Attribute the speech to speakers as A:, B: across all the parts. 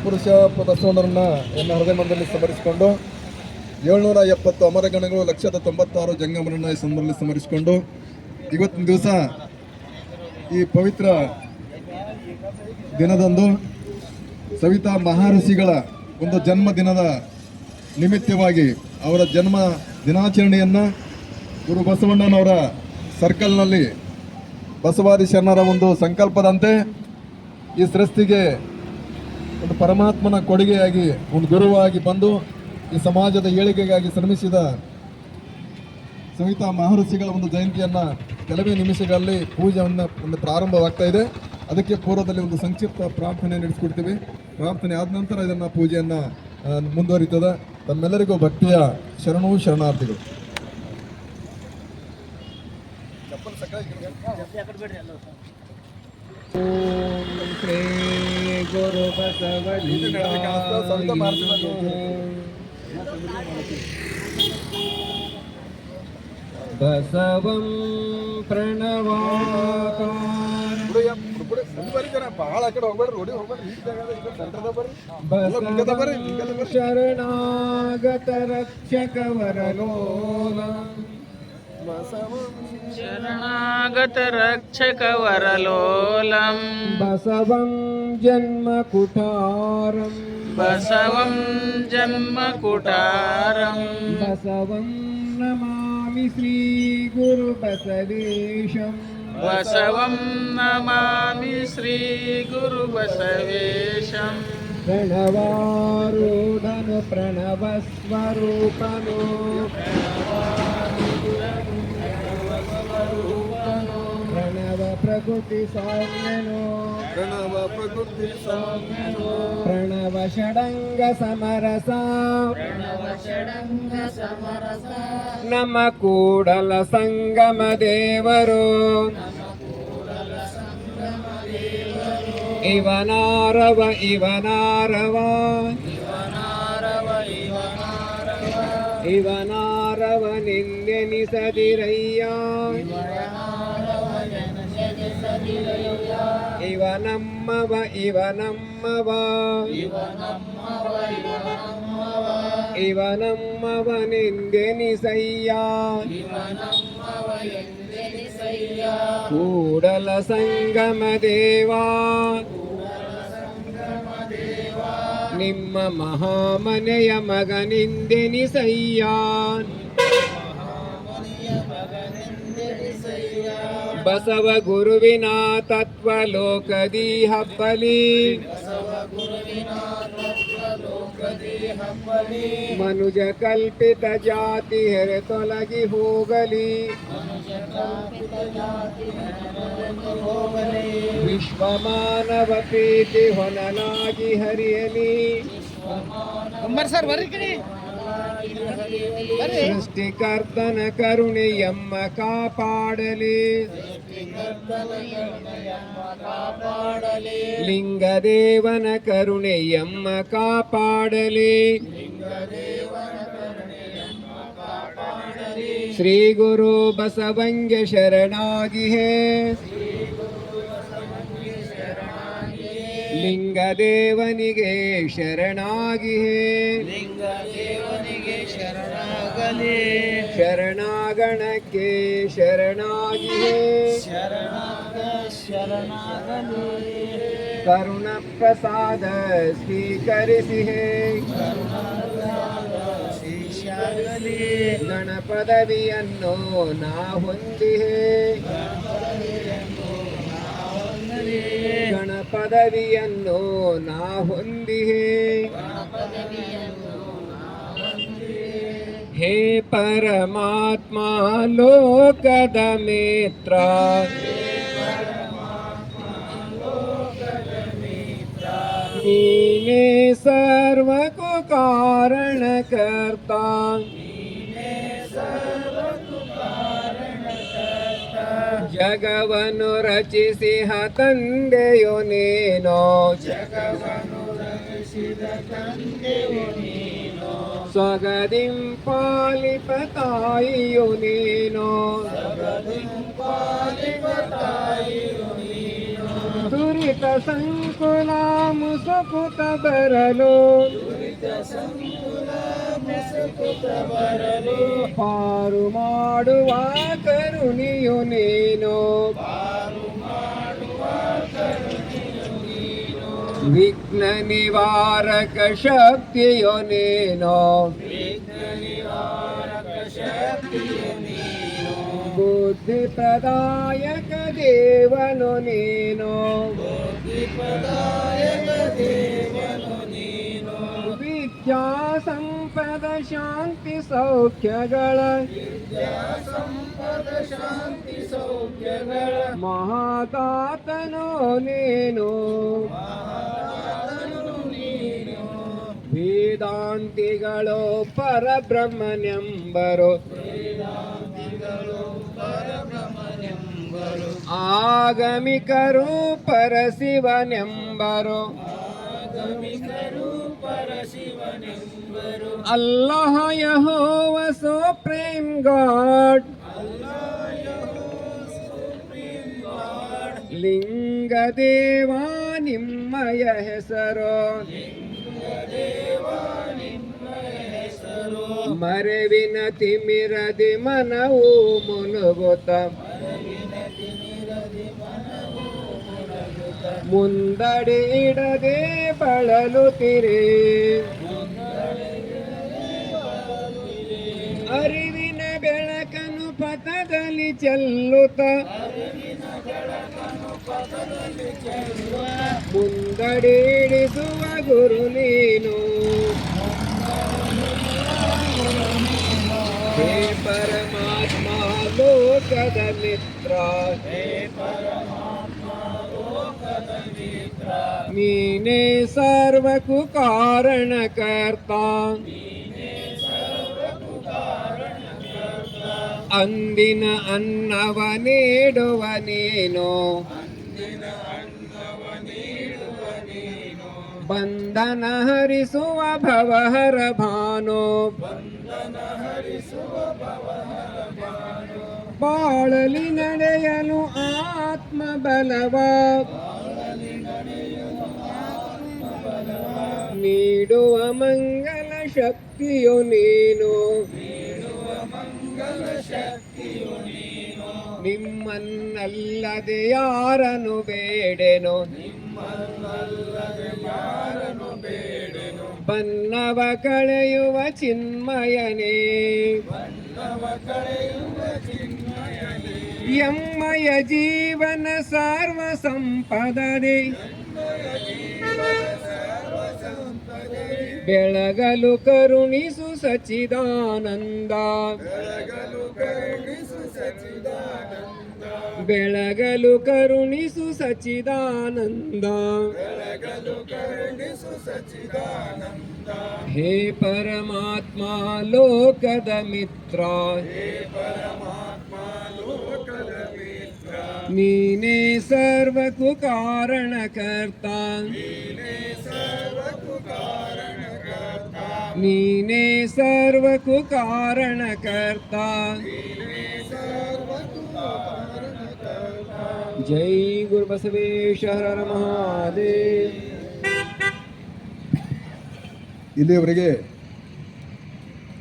A: ಪುರುಷ ಬಸವಣ್ಣರನ್ನ ಎನ್ನ ಹೃದಯ ಮಂದಿರದಲ್ಲಿ ಸ್ಮರಿಸಿಕೊಂಡು 770 ಅಮರಗಣಗಳು 196 ಜಂಗಮರನ್ನ ಈ ಸಂದರ್ಭದಲ್ಲಿ ಸ್ಮರಿಸಿಕೊಂಡು ಇವತ್ತಿನ ದಿವಸ ಈ ಪವಿತ್ರ ದಿನದಂದು ಸವಿತಾ ಮಹರ್ಷಿಗಳ ಒಂದು ಜನ್ಮ ದಿನದ ನಿಮಿತ್ತವಾಗಿ ಅವರ ಜನ್ಮ ದಿನಾಚರಣೆಯನ್ನು ಗುರು ಬಸವಣ್ಣನವರ ಸರ್ಕಲ್ನಲ್ಲಿ ಬಸವಾದಿ ಶರಣರ ಒಂದು ಸಂಕಲ್ಪದಂತೆ ಈ ಸೃಷ್ಟಿಗೆ ಒಂದು ಪರಮಾತ್ಮನ ಕೊಡುಗೆಯಾಗಿ ಒಂದು ಗುರುವಾಗಿ ಬಂದು ಈ ಸಮಾಜದ ಏಳಿಗೆಗಾಗಿ ಶ್ರಮಿಸಿದ ಸವಿತಾ ಮಹರ್ಷಿಗಳ ಒಂದು ಜಯಂತಿಯನ್ನು ಕೆಲವೇ ನಿಮಿಷಗಳಲ್ಲಿ ಪೂಜೆಯನ್ನು ಒಂದು ಪ್ರಾರಂಭವಾಗ್ತಾ ಇದೆ. ಅದಕ್ಕೆ ಪೂರ್ವದಲ್ಲಿ ಒಂದು ಸಂಕ್ಷಿಪ್ತ ಪ್ರಾರ್ಥನೆ ನಡೆಸಿಕೊಡ್ತೀವಿ. ಪ್ರಾರ್ಥನೆ ಆದ ನಂತರ ಇದನ್ನು ಪೂಜೆಯನ್ನು ಮುಂದುವರಿತದೆ. ತಮ್ಮೆಲ್ಲರಿಗೂ ಭಕ್ತಿಯ ಶರಣು ಶರಣಾರ್ಥಿಗಳು.
B: ಶ್ರೀ ಗುರು ಬಸವಂ
A: ಬಹಳ ಕಡೆ ಹೋಗ್ಬೇಡ್ರಿ, ರೋಡಿ ಹೋಗ್ಬೇಡ್ರಿ,
B: ಶರಣಾಗತ ರಕ್ಷಕ ವರಲೋಲ
C: ಶರಣಾಗತ ರಕ್ಷಕ ವರಲೋಲಂ
B: ಬಸವಂ ಜನ್ಮ ಕುಟಾರಂ
C: ಬಸವಂ ಜನ್ಮ ಕುಟಾರಂ
B: ಬಸವಂ ನಮಾಮಿ ಶ್ರೀ ಗುರು ಬಸವೇಶಂ
C: ಬಸವಂ ನಮಾಮಿ ಶ್ರೀ ಗುರು ಬಸವೇಶಂ
B: ಪ್ರಣವಾರೂಢನು ಪ್ರಣವ ಸ್ವರೂಪನು ಪ್ರಣವ ಪ್ರಕೃತಿ ಸೌಮ್ಯನು ಪ್ರಣವ ಷಡಂಗ ಸಮರಸ ನಮ್ಮ ಕೂಡಲ ಸಂಗಮ ದೇವರು ಇವನಾರವ ನಿಂದೆನಿಸದಿರಯ್ಯ ಇವನಮ್ಮವ ನಿಂದೆನಿಸಯ್ಯ ಕೂಡಲ ಸಂಗಮ ದೇವಾ ನಿಮ್ಮ ಮಹಾಮನೆಯ ಮಗನಿಂದೆನಿಸಯ್ಯ ಬಸವ ಗುರುವಿನ ತತ್ವ ಲೋಕದಿ ಹಬ್ಬಲಿ ಮನುಜ ಕಲ್ಪಿತ ಜಾತಿ ಹೆರೆ ತೊಲಗಿ ಹೋಗಲಿ ವಿಶ್ವ ಮಾನವ ಪ್ರೀತಿ ಹೊನಲಾಗಿ ಹರಿಯಲಿ ಸೃಷ್ಟಿಕರ್ತನ ಕರುಣೆಯಮ್ಮ ಕಾಪಾಡಲಿ ಲಿಂಗದೇವನ ಕರುಣೆಯಮ್ಮ ಕಾಪಾಡಲಿ ಶ್ರೀ ಗುರು ಬಸವಂಗೆ ಶರಣಾಗಿಹೇ ಲಿಂಗದೇವನಿಗೆ ಶರಣಾಗಿಹೇ ಶರಣಾಗಣಕ್ಕೆ ಶರಣಾಗಿಹೇ ಕರುಣ ಪ್ರಸಾದ ಸ್ವೀಕರಿಸಿಹೇ ಗಣ ಪದವಿಯನ್ನು ನಾ ಹೊಂದಿಹೇ ಗಣ ಪದವಿಯನ್ನು ನಾ ಹೊಂದಿಹೇ ಹೇ ಪರಮಾತ್ಮ ಲೋಕದ ಮಿತ್ರ ನೀನೇ ಸರ್ವಕ್ಕೂ ಕಾರಣಕರ್ತ ಜಗವನ್ನು ರಚಿಸಿಹ ತಂದೆಯೋ ನೀನೋ ಸ್ವಗದಿಂ ಪಾಲಿಪ ತಾಯಿಯೋ ನೀನೋ ತುರಿ ದುರಿತ ಸಂಕುಲ ಮುಸುಕುತ ಬರಲು ಪಾರು ಮಾಡುವ ಕರುಣಿಯು ನೀನು ವಿಘ್ನ ನಿವಾರಕ ಶಕ್ತಿಯು ನೀನು ಬುದ್ಧಿ ಪ್ರದಾಯಕ ದೇವನು ನೀನು ವಿದ್ಯಾ ಸಂಪದ ಶಾಂತಿ ಸೌಖ್ಯಗಳ ಮಹಾತಾತನು ನೀನು ವೇದಾಂತಿಗಳು ಪರಬ್ರಹ್ಮನೆಂಬರು ಆಗಮಿಕರು ಪರಶಿವನೆಂಬರು ಅಲ್ಲಾಹ ಯೆಹೋವ ಸುಪ್ರೀಂ ಗಾಡ್ ಲಿಂಗ ದೇವ ನಿಮ್ಮಯ ಹೆಸರು ಮರೆವಿನ ತಿಮಿರದಿ ಮನವು ಮುನುಗುತ್ತ ಮುಂದಡಿ ಇಡದೆ ಬಳಲುತ್ತಿರಿ ಅರಿವಿನ ಬೆಳಕನ್ನು ಪಥದಲ್ಲಿ ಚೆಲ್ಲುತ್ತ ಮುಂದಡಿ ಇಳಿಸುವ ಗುರು ನೀನು ಹೇ ಪರಮಾತ್ಮ ಲೋಕದ ಮಿತ್ರ ನೀನೇ ಸರ್ವಕ್ಕೂ ಕಾರಣಕರ್ತ ಅಂದಿನ ಅನ್ನವ ನೀಡುವ ನೀನು ಬಂಧನ ಹರಿಸುವ ಭವಹರ ಭಾನು ಬಾಳಲಿ ನಡೆಯಲು ಆತ್ಮ ಬಲವ ನೀಡುವ ಮಂಗಲ ಶಕ್ತಿಯು ನೀನು ನಿಮ್ಮನ್ನಲ್ಲದೆ ಯಾರನ್ನು ಬೇಡೆನು ಬನ್ನವ ಕಳೆಯುವ ಚಿನ್ಮಯನೇ ಎಮ್ಮಯ ಜೀವನ ಸರ್ವ ಸಂಪದದೆ ಬೆಳಗಲು ಕರುಣಿಸು ಸಚಿದಾನಂದ ಬೆಳಗಲು ಕರುಣಿಸು ಸಚಿದಾನಂದ ಹೇ ಪರಮಾತ್ಮ ಲೋಕದ ಮಿತ್ರ ನೀನೇ ಸರ್ವಕ್ಕೂ ಕಾರಣಕರ್ತ ನೀನೇ ಸರ್ವಕ್ಕೂ ಕಾರಣಕರ್ತ ಜೈ ಗುರು ಬಸವೇಶ ಹರ ಹರ ಮಹಾದೇವ್.
A: ಇಲ್ಲಿಯವರೆಗೆ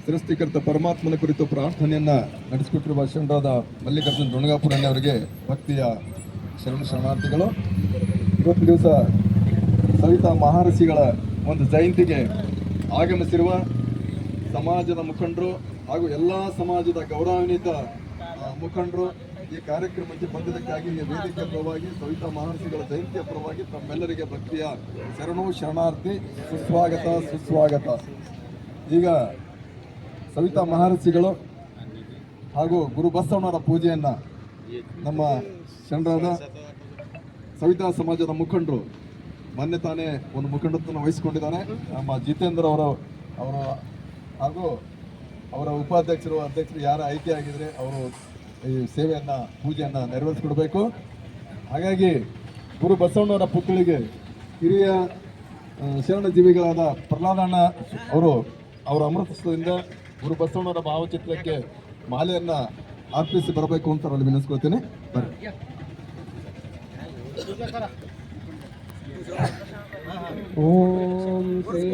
A: ಸೃಷ್ಟಿಕರ್ತ ಪರಮಾತ್ಮನ ಕುರಿತು ಪ್ರಾರ್ಥನೆಯನ್ನ ನಡೆಸಿಕೊಟ್ಟಿರುವ ಶರಣರಾದ ಮಲ್ಲಿಕಾರ್ಜುನ ರುಣಗಾಪುರಣ್ಣ ಅವರಿಗೆ ಭಕ್ತಿಯ ಶರಣಾರ್ಥಿಗಳು. ಇವತ್ತು ದಿವಸ ಸವಿತಾ ಮಹರ್ಷಿಗಳ ಒಂದು ಜಯಂತಿಗೆ ಆಗಮಿಸಿರುವ ಸಮಾಜದ ಮುಖಂಡರು ಹಾಗೂ ಎಲ್ಲ ಸಮಾಜದ ಗೌರವಾನ್ವಿತ ಮುಖಂಡರು ಈ ಕಾರ್ಯಕ್ರಮಕ್ಕೆ ಬಂದಿದ್ದಕ್ಕಾಗಿ ಈ ವೇದಿಕೆಯ ಪರವಾಗಿ ಸವಿತಾ ಮಹರ್ಷಿಗಳ ಜಯಂತಿಯ ಪರವಾಗಿ ತಮ್ಮೆಲ್ಲರಿಗೆ ಭಕ್ತಿಯ ಶರಣಾರ್ಥಿ ಸುಸ್ವಾಗತ. ಈಗ ಸವಿತಾ ಮಹರ್ಷಿಗಳು ಹಾಗೂ ಗುರು ಬಸವಣ್ಣರ ಪೂಜೆಯನ್ನು ನಮ್ಮ ಶರಣರಾದ ಸವಿತಾ ಸಮಾಜದ ಮುಖಂಡರು ಮೊನ್ನೆ ತಾನೇ ಒಂದು ಮುಖಂಡತ್ವವನ್ನು ವಹಿಸಿಕೊಂಡಿದ್ದಾನೆ ನಮ್ಮ ಜಿತೇಂದ್ರ ಅವರು ಹಾಗೂ ಅವರ ಅಧ್ಯಕ್ಷರು ಯಾರು ಆಯ್ಕೆ ಆಗಿದ್ರೆ ಅವರು ಈ ಪೂಜೆಯನ್ನು ನೆರವೇರಿಸಿಕೊಡ್ಬೇಕು. ಹಾಗಾಗಿ ಗುರು ಬಸವಣ್ಣವರ ಪುತ್ಥಳಿಗೆ ಹಿರಿಯ ಶರಣಜೀವಿಗಳಾದ ಪ್ರಹ್ಲಾದಣ್ಣ ಅವರ ಅಮೃತಸ್ಥದಿಂದ ಗುರು ಬಸವಣ್ಣವರ ಭಾವಚಿತ್ರಕ್ಕೆ ಮಾಲೆಯನ್ನು ಅರ್ಪಿಸಿ ಬರಬೇಕು ಅಂತ ಅಲ್ಲಿ ವಿನಂತಿಸ್ಕೊಳ್ತೇನೆ. ಬರ್ರಿ.
B: ಓಂ ಶ್ರೀ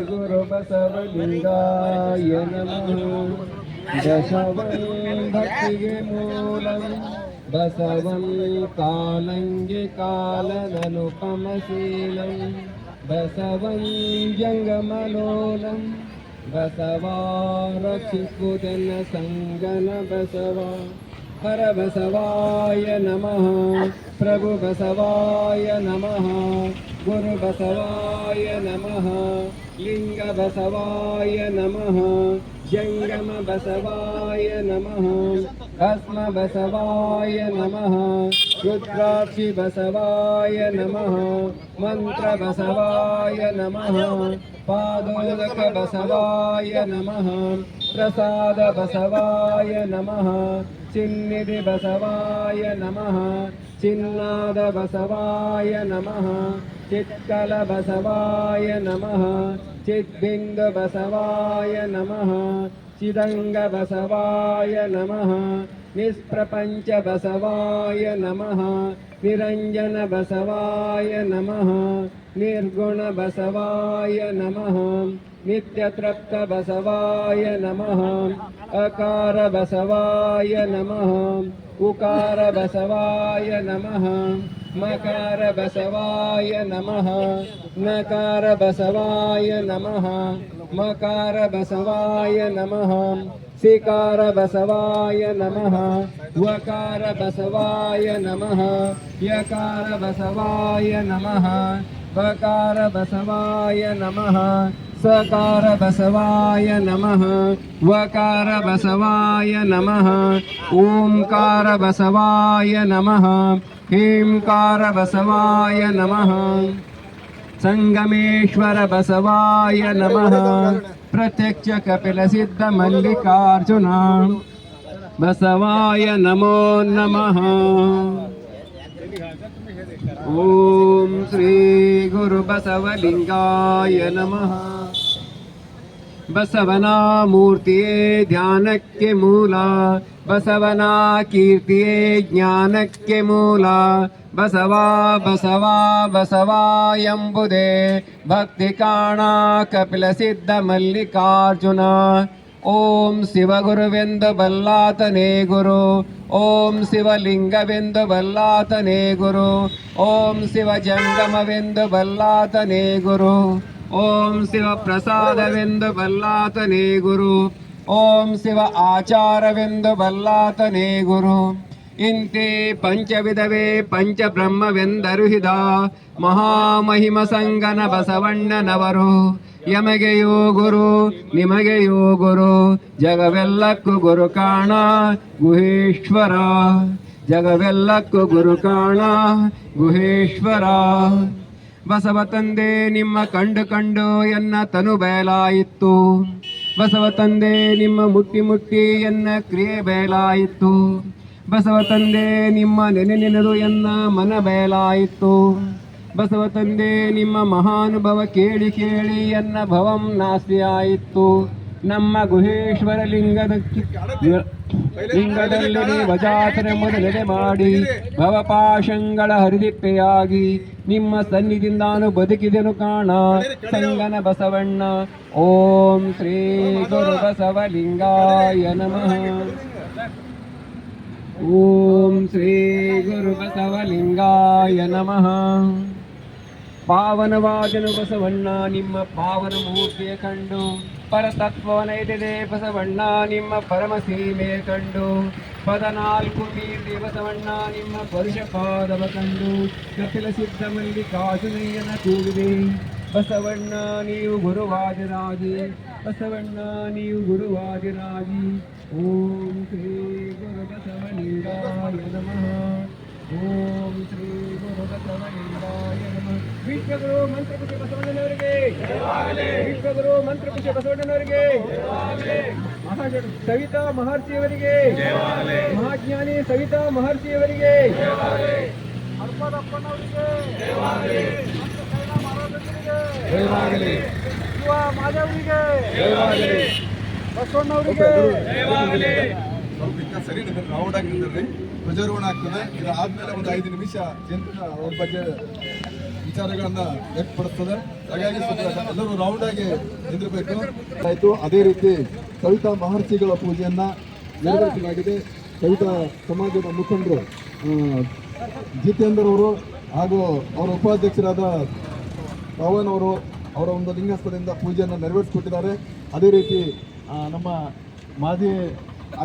B: ಗುರು ಬಸವಲಿಂಗಾಯ ನಮಃ. ಬಸವಂ ಭಕ್ತಿಗೆ ಮೂಲಂ ಬಸವಂ ಕಾಲಂಗೆ ಕಾಲನನುಪಮಶೀಲಂ ಬಸವಂ ಜಂಗಮಲೋಲಂ ಬಸವ ರಕ್ಷಿಸುವುದನ್ನ ಸಂಗನ ಬಸವ. ಹರ ಬಸವಾಯ ನಮಃ. ಪ್ರಭು ಬಸವಾಯ ನಮಃ. ಗುರು ಬಸವಾಯ ನಮಃ. ಲಿಂಗ ಬಸವಾಯ ನಮಃ. ಜಂಗಮ ಬಸವಾಯ ನಮಃ. ಭಸ್ಮ ಬಸವಾಯ ನಮಃ. ರುದ್ರಾಕ್ಷಿ ಬಸವಾಯ ನಮಃ. ಮಂತ್ರ ಬಸವಾಯ ನಮಃ. ಪಾದೋದಕ ಬಸವಾಯ ನಮಃ. ಪ್ರಸಾದ ಬಸವಾಯ ನಮಃ. ಚಿನ್ನಿಧಿ ಬಸವಾಯ ನಮಃ. ಚಿನ್ನಾದ ಬಸವಾಯ ನಮಃ. ಚಿತ್ಕಲ ಬಸವಾಯ ನಮಃ. ಚಿದ್ಬಿಂದು ಬಸವಾಯ ನಮಃ. ಚಿದಂಗ ಬಸವಾಯ ನಮಃ. ನಿಷ್ಪ್ರಪಂಚ ಬಸವಾಯ ನಮಃ. ನಿರಂಜನ ಬಸವಾಯ ನಮಃ. ನಿರ್ಗುಣ ಬಸವಾಯ ನಮಃ. ನಿತ್ಯತೃಪ್ತ ಬಸವಾಯ ನಮಃ. ಅಕಾರ ಬಸವಾಯ ನಮಃ. ಉಕಾರ ಬಸವಾಯ ನಮಃ. ಮಕಾರ ಬಸವಾಯ ನಮಃ. ನಕಾರ ಬಸವಾಯ ನಮಃ. ಮಕಾರ ಬಸವಾಯ ನಮಃ. ಸಿಕಾರ ಬಸವಾಯ ನಮಃ. ವಕಾರ ಬಸವಾಯ ನಮಃ. ಯಕಾರ ಬಸವಾಯ ನಮಃ. ಬಕಾರ ಬಸವಾಯ ನಮಃ. ಸಕಾರ ಬಸವಾಯ ನಮಃ. ವಕಾರ ಬಸವಾಯ ನಮಃ. ಓಂಕಾರ ಬಸವಾಯ ನಮಃ. ಹೇಂಕಾರ ಬಸವಾಯ ನಮಃ. ಸಂಗಮೇಶ್ವರ ಬಸವಾಯ ನಮಃ. ಪ್ರತ್ಯಕ್ಷ ಕಪಿಲ ಸಿದ್ಧ ಮಲ್ಲಿಕಾರ್ಜುನ ಬಸವಾಯ ನಮೋ ನಮಃ. ಓಂ ಶ್ರೀ ಗುರು ಬಸವಲಿಂಗಾಯ ನಮಃ. ಬಸವನ ಮೂರ್ತಿಯೇ ಧ್ಯಾನಕ್ಕೆ ಮೂಲ. ಬಸವನ ಕೀರ್ತಿಯೇ ಜ್ಞಾನಕ್ಕೆ ಮೂಲ. ಬಸವ ಬಸವ ಬಸವ ಎಂಬುದೇ ಭಕ್ತಿ ಕಾಣ ಕಪಿಲ ಸಿದ್ಧ ಮಲ್ಲಿಕಾರ್ಜುನ. ಓಂ ಶಿವಗುರುವೆಂದು ಬಲ್ಲಾತನೇ ಗುರು. ಓಂ ಶಿವಲಿಂಗವೆಂದು ಬಲ್ಲಾತನೇ ಗುರು. ಓಂ ಶಿವ ಜಂಗಮವೆಂದು ಬಲ್ಲಾತನೇ ಗುರು. ಓಂ ಶಿವ ಪ್ರಸಾದವೆಂದು ಬಲ್ಲಾತನೇ ಗುರು. ಓಂ ಶಿವ ಆಚಾರವೆಂದು ಬಲ್ಲಾತನೇ ಗುರು. ಇಂತೆ ಪಂಚವಿಧವೇ ಪಂಚಬ್ರಹ್ಮವೆಂದರುಹಿದ ಮಹಾಮಹಿಮ ಸಂಗನ ಬಸವಣ್ಣನವರು. ಯಮಗೆಯೋ ಗುರು ನಿಮಗೆಯೋ ಗುರು. ಜಗವೆಲ್ಲಕ್ಕೂ ಗುರು ಕಾಣ ಗುಹೇಶ್ವರ. ಜಗವೆಲ್ಲಕ್ಕೂ ಗುರು ಕಾಣ ಗುಹೇಶ್ವರ. ಬಸವ ತಂದೆ ನಿಮ್ಮ ಕಂಡು ಕಂಡು ಎನ್ನ ತನು ಬಯಲಾಯಿತು. ಬಸವ ತಂದೆ ನಿಮ್ಮ ಮುಟ್ಟಿ ಮುಟ್ಟಿ ಎನ್ನ ಕ್ರಿಯೆ ಬಯಲಾಯಿತು. ಬಸವ ತಂದೆ ನಿಮ್ಮ ನೆನೆ ನೆನೆದು ಎನ್ನ ಮನ ಬಯಲಾಯಿತು. ಬಸವ ತಂದೆ ನಿಮ್ಮ ಮಹಾನುಭವ ಕೇಳಿ ಕೇಳಿ ಎನ್ನ ಭವಂ ನಾಸ್ತಿಯಾಯಿತು. ನಮ್ಮ ಗುಹೇಶ್ವರ ಲಿಂಗದಲ್ಲಿ ವಜಾತನ ಮೊದಲೆಡೆ ಮಾಡಿ ಭವಪಾಶಂಗಳ ಹರಿದಿಪ್ಪೆಯಾಗಿ ನಿಮ್ಮ ಸನ್ನಿಧಿಯಿಂದ ನಾನು ಬದುಕಿದೆನು ಕಾಣ ಸಂಗನ ಬಸವಣ್ಣ. ಓಂ ಶ್ರೀ ಗುರು ಬಸವಲಿಂಗಾಯ ನಮಃ. ಓಂ ಶ್ರೀ ಗುರು ಬಸವಲಿಂಗಾಯ ನಮಃ. ಪಾವನವಾದನು ಬಸವಣ್ಣ ನಿಮ್ಮ ಪಾವನ ಮೂರ್ತಿಯ ಕಂಡು. ಪರತತ್ವವನೈದಿದೆ ಬಸವಣ್ಣ ನಿಮ್ಮ ಪರಮ ಸೀಮೆ ಕಂಡು. ಪದನಾಲ್ಕು ಕೀರ್ತಿ ಬಸವಣ್ಣ ನಿಮ್ಮ ಪರುಷ ಪಾದವ ಕಂಡು. ಕಪಿಲ ಸಿದ್ಧ ಮಲ್ಲಿಕಾರ್ಜುನಯ್ಯನ ಕೂಗಿದೆ ಬಸವಣ್ಣ ನೀವು ಗುರುವಾದಿರಾಜಿ. ಬಸವಣ್ಣ ನೀವು ಗುರುವಾದಿರಾಜಿ. ಓಂ ಶ್ರೀ ಗುರು ಬಸವಲಿಂಗಾಯ ನಮಃ. ಓಂ ಶ್ರೀ ಗುರು ಬಸವಲಿಂಗಾಯ ನಮಃ. ವಿಶ್ವಗುರು ಮಂತ್ರಪುಷ್ಯ ಬಸವಣ್ಣನವರಿಗೆ. ವಿಶ್ವಗುರು ಮಂತ್ರಪುಷ್ಯ ಬಸವಣ್ಣನವರಿಗೆ. ಸವಿತಾ ಮಹರ್ಷಿಯವರಿಗೆ. ಮಹಾಜ್ಞಾನಿ ಸವಿತಾ ಮಹರ್ಷಿಯವರಿಗೆ. ಹರ್ಪದಪ್ಪನವರಿಗೆ. ಶಿವ ಮಾಧವರಿಗೆ. ಬಸವಣ್ಣವರಿಗೆ.
A: ಸ್ವಲ್ಪ ಸರಿ ರೌಂಡ್ ಆಗಿ ನಿಂದ್ರಿ. ಧ್ವಜಾರೋಹಣ ಆಗ್ತದೆ. ಇದು ಆದ್ಮೇಲೆ ಒಂದು 5 ನಿಮಿಷ ಜನರ ಅವ್ರ ಬಗ್ಗೆ ವಿಚಾರಗಳನ್ನ ವ್ಯಕ್ತಪಡಿಸ್ತದೆ. ಹಾಗಾಗಿ ಎಲ್ಲರೂ ರೌಂಡ್ ಆಗಿ ನಿಂದಿರಬೇಕು ಆಯ್ತು. ಅದೇ ರೀತಿ ಸವಿತಾ ಮಹರ್ಷಿಗಳ ಪೂಜೆಯನ್ನ ನೆರವೇರಿಸಲಾಗಿದೆ. ಸವಿತಾ ಸಮಾಜದ ಮುಖಂಡರು ಜಿತೇಂದ್ರ ಅವರು ಹಾಗೂ ಅವರ ಉಪಾಧ್ಯಕ್ಷರಾದ ಪವನ್ ಅವರು ಅವರ ಒಂದು ಲಿಂಗಸ್ಥದಿಂದ ಪೂಜೆಯನ್ನು ನೆರವೇರಿಸಿಕೊಟ್ಟಿದ್ದಾರೆ. ಅದೇ ರೀತಿ ನಮ್ಮ ಮಾಜಿ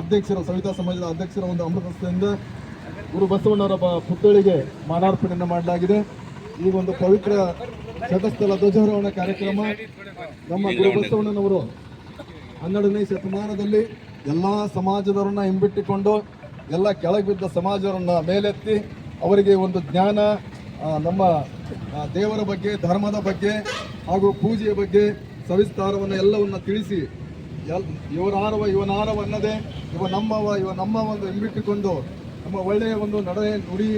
A: ಅಧ್ಯಕ್ಷರು ಸವಿತಾ ಸಮಾಜದ ಅಧ್ಯಕ್ಷರ ಒಂದು ಅಮೃತಸ್ಥದಿಂದ ಗುರು ಬಸವಣ್ಣವರ ಪುತ್ಥಳಿಗೆ ಮಾಲಾರ್ಪಣೆಯನ್ನು ಮಾಡಲಾಗಿದೆ. ಈ ಒಂದು ಪವಿತ್ರ ಘಟಸ್ಥಳ ಧ್ವಜಾರೋಹಣ ಕಾರ್ಯಕ್ರಮ ನಮ್ಮ ಗುರು ಬಸವಣ್ಣನವರು 12ನೇ ಶತಮಾನದಲ್ಲಿ ಎಲ್ಲ ಸಮಾಜದವರನ್ನ ಹಿಂಬಿಟ್ಟಿಕೊಂಡು ಎಲ್ಲ ಕೆಳಗೆ ಬಿದ್ದ ಸಮಾಜವರನ್ನ ಮೇಲೆತ್ತಿ ಅವರಿಗೆ ಒಂದು ಜ್ಞಾನ, ನಮ್ಮ ದೇವರ ಬಗ್ಗೆ, ಧರ್ಮದ ಬಗ್ಗೆ ಹಾಗೂ ಪೂಜೆಯ ಬಗ್ಗೆ ಸವಿಸ್ತಾರವನ್ನು ಎಲ್ಲವನ್ನ ತಿಳಿಸಿ ಇವನಾರವ ಅನ್ನದೇ ಇವ ನಮ್ಮ ಒಂದು ಹಿಂಬಿಟ್ಟುಕೊಂಡು ನಮ್ಮ ಒಳ್ಳೆಯ ಒಂದು ನಡೆ ನುಡಿ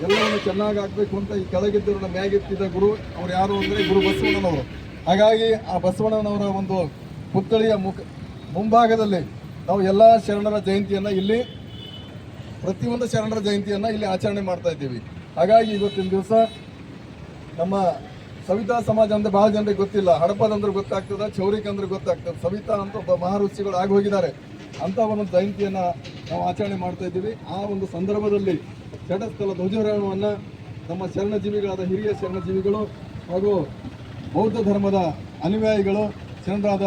A: ಎಲ್ಲವನ್ನು ಚೆನ್ನಾಗಿ ಆಗಬೇಕು ಅಂತ ಈ ಕೆಳಗಿದ್ದವ್ರನ್ನ ಮ್ಯಾಗೆತ್ತಿದ ಗುರು ಅವ್ರು ಯಾರು ಅಂದರೆ ಗುರು ಬಸವಣ್ಣನವರು. ಹಾಗಾಗಿ ಆ ಬಸವಣ್ಣನವರ ಒಂದು ಪುತ್ಥಳಿಯ ಮುಂಭಾಗದಲ್ಲಿ ನಾವು ಎಲ್ಲ ಶರಣರ ಜಯಂತಿಯನ್ನು ಇಲ್ಲಿ ಪ್ರತಿಯೊಂದು ಶರಣರ ಜಯಂತಿಯನ್ನು ಇಲ್ಲಿ ಆಚರಣೆ ಮಾಡ್ತಾ ಇದ್ದೀವಿ. ಹಾಗಾಗಿ ಇವತ್ತಿನ ದಿವಸ ನಮ್ಮ ಸವಿತಾ ಸಮಾಜ ಅಂದರೆ ಭಾಳ ಜನರಿಗೆ ಗೊತ್ತಿಲ್ಲ. ಹಡಪದಂದ್ರೆ ಗೊತ್ತಾಗ್ತದೆ, ಚೌರಿಕ ಅಂದ್ರೆ ಗೊತ್ತಾಗ್ತದೆ. ಸವಿತಾ ಅಂತ ಒಬ್ಬ ಮಹಾಋಷಿಗಳು ಆಗಿ ಹೋಗಿದ್ದಾರೆ. ಅಂತ ಒಂದು ಜಯಂತಿಯನ್ನು ನಾವು ಆಚರಣೆ ಮಾಡ್ತಾ ಇದ್ದೀವಿ. ಆ ಒಂದು ಸಂದರ್ಭದಲ್ಲಿ ಘಟಸ್ಥಳ ಧ್ವಜಾರೋಹಣವನ್ನು ನಮ್ಮ ಶರಣಜೀವಿಗಳಾದ ಹಿರಿಯ ಶರಣಜೀವಿಗಳು ಹಾಗೂ ಬೌದ್ಧ ಧರ್ಮದ ಅನುಯಾಯಿಗಳು ಶರಣರಾದ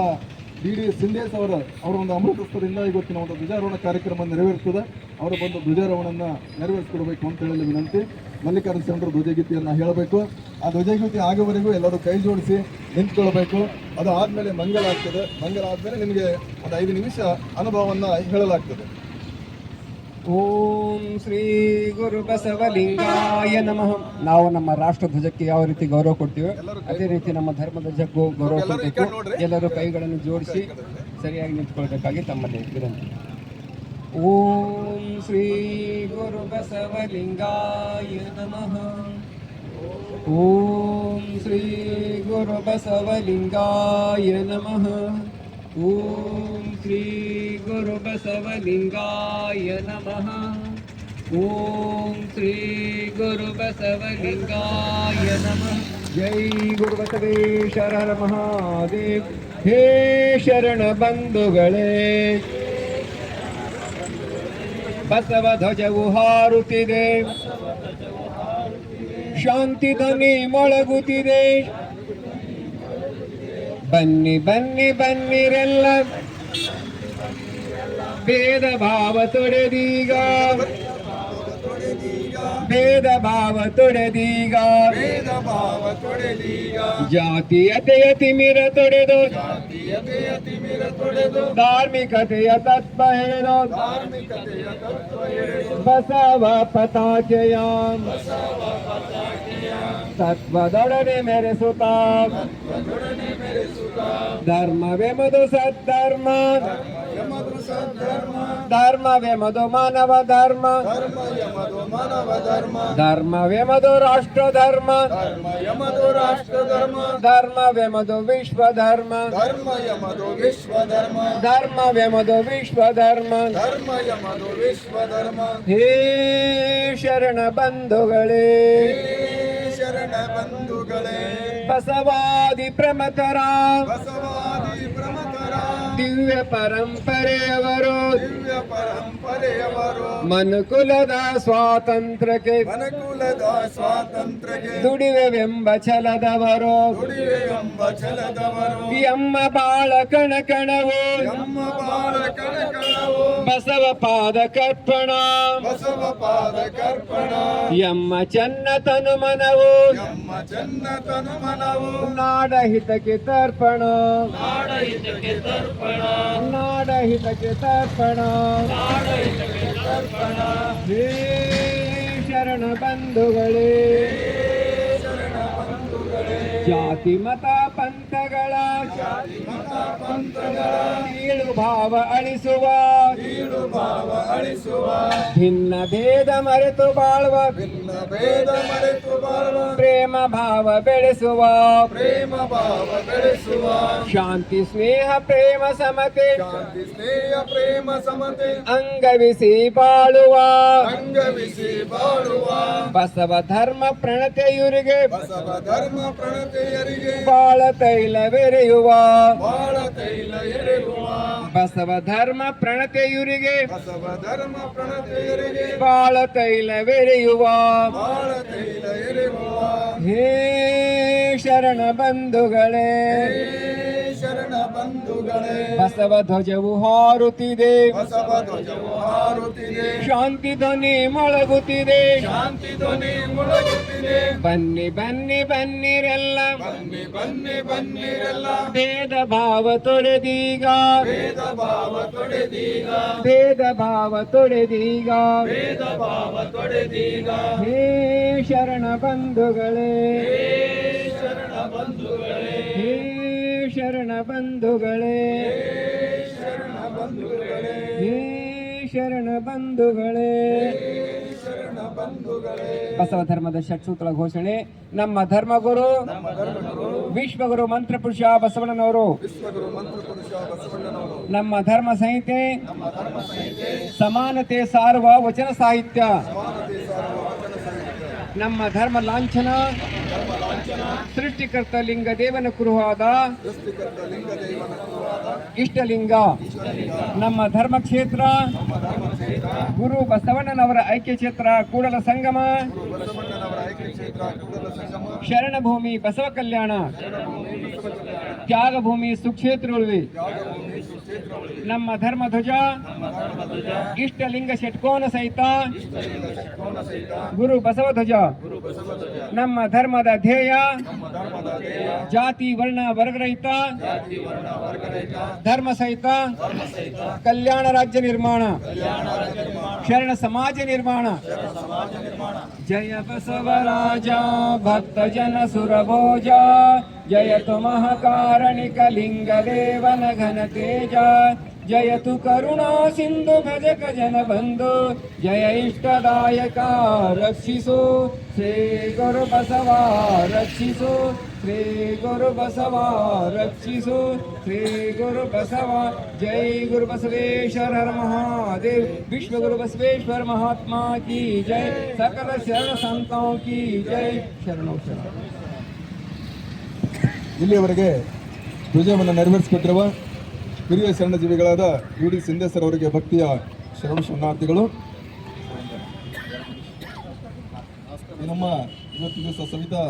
A: ಡಿ ಸಿಂಧೇಶ್ ಅವರ ಒಂದು ಅಮೃತಸ್ಥರಿಂದ ಇವತ್ತಿನ ಒಂದು ಧ್ವಜಾರೋಹಣ ಕಾರ್ಯಕ್ರಮ ನೆರವೇರ್ತದೆ. ಅವರ ಬಂದು ಧ್ವಜಾರೋಹಣವನ್ನು ನೆರವೇರಿಸಿಕೊಡ್ಬೇಕು ಅಂತ ಹೇಳಿ ವಿನಂತಿ. ಮಲ್ಲಿಕಾರ್ಜುನ ಶರಣರು ಧ್ವಜಗೀತೆಯನ್ನು ಹೇಳಬೇಕು. ಆ ಧ್ವಜಗೀತೆ ಆಗುವವರೆಗೂ ಎಲ್ಲರೂ ಕೈ ಜೋಡಿಸಿ ನಿಂತ್ಕೊಳ್ಬೇಕು. ಅದು ಆದಮೇಲೆ ಮಂಗಲ ಆಗ್ತದೆ. ಮಂಗಲ ಆದಮೇಲೆ ನಿಮಗೆ ಒಂದು 5 ನಿಮಿಷ ಅನುಭವವನ್ನು ಹೇಳಲಾಗ್ತದೆ.
B: ಓಂ ಶ್ರೀ ಗುರು ಬಸವಲಿಂಗಾಯ ನಮಃ. ನಾವು ನಮ್ಮ ರಾಷ್ಟ್ರ ಧ್ವಜಕ್ಕೆ ಯಾವ ರೀತಿ ಗೌರವ ಕೊಡ್ತೀವಿ ಅದೇ ರೀತಿ ನಮ್ಮ ಧರ್ಮ ಧ್ವಜಕ್ಕೂ ಗೌರವ ಕೊಡಬೇಕು. ಎಲ್ಲರೂ ಕೈಗಳನ್ನು ಜೋಡಿಸಿ ಸರಿಯಾಗಿ ನಿಂತ್ಕೊಳ್ಬೇಕಾಗಿ ತಮ್ಮಲ್ಲಿ ವಿನಂತಿ. ಓಂ ಶ್ರೀ ಗುರು ಬಸವಲಿಂಗಾಯ ನಮಃ. ಓಂ ಶ್ರೀ ಗುರು ಬಸವಲಿಂಗಾಯ ನಮಃ. ಓಂ ಶ್ರೀ ಗುರು ಬಸವಲಿಂಗಾಯ ನಮಃ. ಓಂ ಶ್ರೀ ಗುರು ಬಸವಲಿಂಗಾಯ ನಮಃ. ಜೈ ಗುರು ಬಸವೇಶ್ವರ ಮಹಾದೇವ್. ಹೇ ಶರಣ ಬಂಧುಗಳೇ, ಬಸವ ಧ್ವಜವು ಹಾರುತ್ತಿದೆ, ಶಾಂತಿ ಧ್ವನಿ ಮೊಳಗುತ್ತಿದೆ. ಬನ್ನಿ ಬನ್ನಿ ಬನ್ನಿರೆಲ್ಲ, ಭೇದ ಭಾವ ತೊಡೆದೀಗ, ಭೇದ ಭಾವ ತೊಡೆದೀಗ, ಜಾತೀಯತೆಯ ತಿಮಿರ ತೊಡೆದು, ಧಾರ್ಮಿಕತೆಯ ತತ್ವ ಹೇಳೋ, ಬಸವ ಪತಾಕೆಯ ತತ್ವದೊಡನೆ ಮೆರೆಸುತ್ತ, ಧರ್ಮವೆಂಬುದು ಸದ್ಧರ್ಮ, ಧರ್ಮವೆಂಬುದು ಮಾನವ ಧರ್ಮ, ಧರ್ಮವೆಂಬುದು ರಾಷ್ಟ್ರ ಧರ್ಮ, ಧರ್ಮವೆಂಬುದು ವಿಶ್ವ ಧರ್ಮ, ಧರ್ಮವೆಂಬುದು ವಿಶ್ವ ಧರ್ಮ. ಹೇ ಶರಣ ಬಂಧುಗಳೇ, ಬಸವಾದಿ ಪ್ರಮಥರ ದಿವ್ಯ ಪರಂಪರೆಯವರು, ಮನುಕುಲದ ಸ್ವಾತಂತ್ರ್ಯಕ್ಕೆ ದುಡಿವೆವೆಂಬ ಛಲದವರು, ಎಮ್ಮ ಬಾಳ ಕಣಕಣವು ಬಸವ ಪಾದ ಕರ್ಪಣ, ಎಮ್ಮ ಚೆನ್ನ ತನು ಮನವು ನಾಡ ಹಿತಕ್ಕೆ ತರ್ಪಣ, ನಾಡ ಹಿತಕ್ಕೆ ತರ್ಪಣ. ಹೇ ಶರಣ ಬಂಧುಗಳೇ, ಜಾತಿ ಮತ ಪಂಥಗಳ ಕೀಳು ಭಾವ ಅಳಿಸುವ, ಭಿನ್ನ ಭೇದ ಮರೆತು ಬಾಳುವ
A: ಭೇದ ಮರೆತು ಬಾಳುವ
B: ಪ್ರೇಮ ಭಾವ ಬೆಳೆಸುವ
A: ಪ್ರೇಮ ಭಾವ ಬೆಳೆಸುವ
B: ಶಾಂತಿ ಸ್ನೇಹ ಪ್ರೇಮ ಸಮತೆ
A: ಶಾಂತಿ ಸ್ನೇಹ ಪ್ರೇಮ ಸಮತೆ
B: ಅಂಗವಿಸಿ ಬಾಳುವ
A: ಅಂಗವಿಸಿ ಬಾಳುವ
B: ಬಸವ ಧರ್ಮ ಪ್ರಣತೆಯುರಿಗೆ
A: ಬಸವ ಧರ್ಮ ಪ್ರಣತೆಯರಿಗೆ
B: ಬಾಳ ತೈಲವೆರೆಯುವ
A: ಬಾಳ ತೈಲ ಎರೆಯುವ
B: ಬಸವ ಧರ್ಮ ಪ್ರಣತೆಯುರಿಗೆ
A: ಬಸವ ಧರ್ಮ ಪ್ರಣತೆಯರಿಗೆ
B: ಬಾಳ ತೈಲವೆರೆಯುವ
A: ಬಾಳ ತೈಲ ಎರೆಯುವ
B: ಹೇ ಶರಣ ಬಂಧುಗಳೇ
A: ಶರಣ ಬಂಧುಗಳೇ
B: ಬಸವ ಧ್ವಜವು ಹಾರುತ್ತಿದೆ
A: ಬಸವ ಧ್ವಜವು ಹಾರುತ್ತಿದೆ
B: ಶಾಂತಿ ಧ್ವನಿ ಮೊಳಗುತ್ತಿದೆ
A: ಶಾಂತಿ ಧ್ವನಿ ಮುಳುಗುತ್ತಿದೆ
B: ಬನ್ನಿ ಬನ್ನಿ ಬನ್ನಿರೆಲ್ಲ
A: ಬನ್ನಿ ಬನ್ನಿ ಬನ್ನಿರೆಲ್ಲ
B: ಭೇದ ಭಾವ ತೊಡೆದೀಗ
A: ಭೇದ ಭಾವ ತೊಡೆದೀಗ
B: ಭೇದ ಭಾವ ತೊಡೆದೀಗ
A: ಭೇದ ಭಾವ ತೊಡೆದೀಗ
B: ಹೇ ಶರಣ ಬಂಧುಗಳೇ
A: ಶರಣ ಬಂಧುಗಳೇ
B: ಹೇ ಶರಣ ಬಂಧುಗಳೇ
A: ಶರಣ ಬಂಧುಗಳೇ
B: ಹೇ ಶರಣ ಬಂಧುಗಳೇ
A: ಶರಣ ಬಂಧುಗಳೇ
B: ಬಸವ ಧರ್ಮದ ಷಟ್ಸೂತ್ರ ಘೋಷಣೆ ನಮ್ಮ ಧರ್ಮಗುರು ವಿಶ್ವಗುರು ಮಂತ್ರಪುರುಷ ಬಸವಣ್ಣನವರು
A: ವಿಶ್ವಗುರು ಮಂತ್ರಪುರುಷ ಬಸವಣ್ಣನವರು
B: ನಮ್ಮ ಧರ್ಮ ಸಂಹಿತೆ ಸಮಾನತೆ ಸಾರುವ ವಚನ ಸಾಹಿತ್ಯ ನಮ್ಮ ಧರ್ಮ ಲಾಂಛನ ಸೃಷ್ಟಿಕರ್ತ ಲಿಂಗ ದೇವನ ಕುರುಹಾದ
A: ಸೃಷ್ಟಿಕರ್ತ ಲಿಂಗದೇವನ ಕುರುವಾದ
B: ಇಷ್ಟಲಿಂಗ ನಮ್ಮ ಧರ್ಮ ಕ್ಷೇತ್ರ ಗುರು ಬಸವಣ್ಣನವರ ಐಕ್ಯ ಕ್ಷೇತ್ರ ಕೂಡಲ ಸಂಗಮ
A: ಬಸವಣ್ಣನವರ ಐಕ್ಯ ಕ್ಷೇತ್ರ ಕೂಡಲ ಸಂಗಮ
B: ಶರಣಭೂಮಿ ಬಸವ ಕಲ್ಯಾಣ ತ್ಯಾಗ ಭೂಮಿ ಸುಕ್ಷೇತ್ರಗಳು ನಮ್ಮ ಧರ್ಮ ಧ್ವಜ ಇಷ್ಟಲಿಂಗ ಷಟ್ಕೋನ ಸಹಿತ ಗುರು ಬಸವ ಧ್ವಜ ನಮ್ಮ ಧರ್ಮದ ಧ್ಯೇಯ ಜಾತಿ ವರ್ಣ ವರ್ಗರಹಿತ ಧರ್ಮ ಸಹಿತ ಕಲ್ಯಾಣ ರಾಜ್ಯ ನಿರ್ಮಾಣ ಶರಣ ಸಮಾಜ ನಿರ್ಮಾಣ ಜಯ ಬಸವರಾಜ ಭಕ್ತ ಜನ ಸುರಭೋಜ ಜಯತು ಮಹಾಕಾರಣಿಕ ಲಿಂಗ ದೇವನ ಘನ ತೇಜ ಜಯತು ಕರುಣಾ ಸಿಂಧು ಭಜಕ ಜನ ಬಂಧು ಜಯ ಇಷ್ಟದಾಯಕ ರಕ್ಷಿಸು ಶ್ರೀ ಗುರು ಬಸವ ರಕ್ಷಿಸು ಶ್ರೀ ಗುರು ಬಸವ ರಕ್ಷಿಸು ಶ್ರೀ ಗುರು ಬಸವ ಜೈ ಗುರು ಬಸವೇಶ್ವರ ಹರ ಮಹಾದೇವ್ ವಿಶ್ವ ಗುರು ಬಸವೇಶ್ವರ महात्मा की जय सकल शरण संतों की जय ಶರಣೋ ಶರಣ.
A: ಇಲ್ಲಿಯವರೆಗೆ ಧ್ವಜವನ್ನು ನೆರವೇರಿಸಿಕೊಟ್ಟಿರುವ ಹಿರಿಯ ಶರಣಜೀವಿಗಳಾದ ಯುಡಿ ಸಿಂಧೇಸರ್ ಅವರಿಗೆ ಭಕ್ತಿಯ ಶರಣ ಶರಣಾರ್ಥಿಗಳು. ನಮ್ಮ ಇವತ್ತು ದಿವಸ ಸವಿತಾ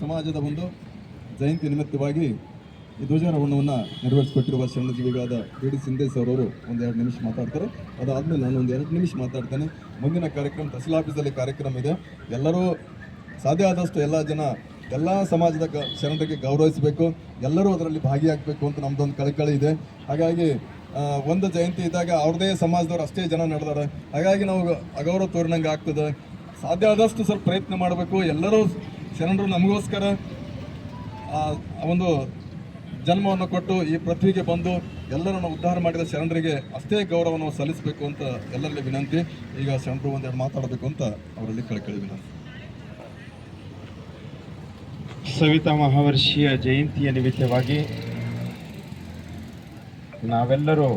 A: ಸಮಾಜದ ಒಂದು ಜಯಂತಿ ನಿಮಿತ್ತವಾಗಿ ಈ ಧ್ವಜಾರೋಹಣವನ್ನು ನೆರವೇರಿಸಿಕೊಟ್ಟಿರುವ ಶರಣಜೀವಿಗಳಾದ ಯುಡಿ ಸಿಂಧೇಸರ್ ಅವರು ಒಂದೆರಡು ನಿಮಿಷ ಮಾತಾಡ್ತಾರೆ. ಅದಾದಮೇಲೆ ನಾನು ಒಂದು 2 ನಿಮಿಷ ಮಾತಾಡ್ತೇನೆ. ಮುಂದಿನ ಕಾರ್ಯಕ್ರಮ ತಹಸೀಲ್ ಆಫೀಸಲ್ಲಿ ಕಾರ್ಯಕ್ರಮ ಇದೆ. ಎಲ್ಲರೂ ಸಾಧ್ಯ ಆದಷ್ಟು ಎಲ್ಲ ಸಮಾಜದ ಶರಣರಿಗೆ ಗೌರವಿಸಬೇಕು, ಎಲ್ಲರೂ ಅದರಲ್ಲಿ ಭಾಗಿಯಾಗಬೇಕು ಅಂತ ನಮ್ಮದೊಂದು ಕಳಕಳಿ ಇದೆ. ಹಾಗಾಗಿ ಒಂದು ಜಯಂತಿ ಇದ್ದಾಗ ಅವ್ರದ್ದೇ ಸಮಾಜದವ್ರು ಅಷ್ಟೇ ಜನ ನಡೆದಾರೆ. ಹಾಗಾಗಿ ನಾವು ಅಗೌರವ ತೋರಿನಂಗೆ ಆಗ್ತದೆ. ಸಾಧ್ಯ ಆದಷ್ಟು ಸ್ವಲ್ಪ ಪ್ರಯತ್ನ ಮಾಡಬೇಕು. ಎಲ್ಲರೂ ಶರಣರು ನಮಗೋಸ್ಕರ ಒಂದು ಜನ್ಮವನ್ನು ಕೊಟ್ಟು ಈ ಪೃಥ್ವಿಗೆ ಬಂದು ಎಲ್ಲರನ್ನು ಉದ್ಧಾರ ಮಾಡಿದ ಶರಣರಿಗೆ ಅಷ್ಟೇ ಗೌರವವನ್ನು ಸಲ್ಲಿಸಬೇಕು ಅಂತ ಎಲ್ಲರಲ್ಲಿ ವಿನಂತಿ. ಈಗ ಶರಣರು ಒಂದೆರಡು ಮಾತಾಡಬೇಕು ಅಂತ ಅವರಲ್ಲಿ ಕಳಕಳಿ ವಿನಂತಿ.
D: ಸವಿತಾ ಮಹಾವರ್ಷಿಯ ಜಯಂತಿಯ ನಿಮಿತ್ತವಾಗಿ ನಾವೆಲ್ಲರೂ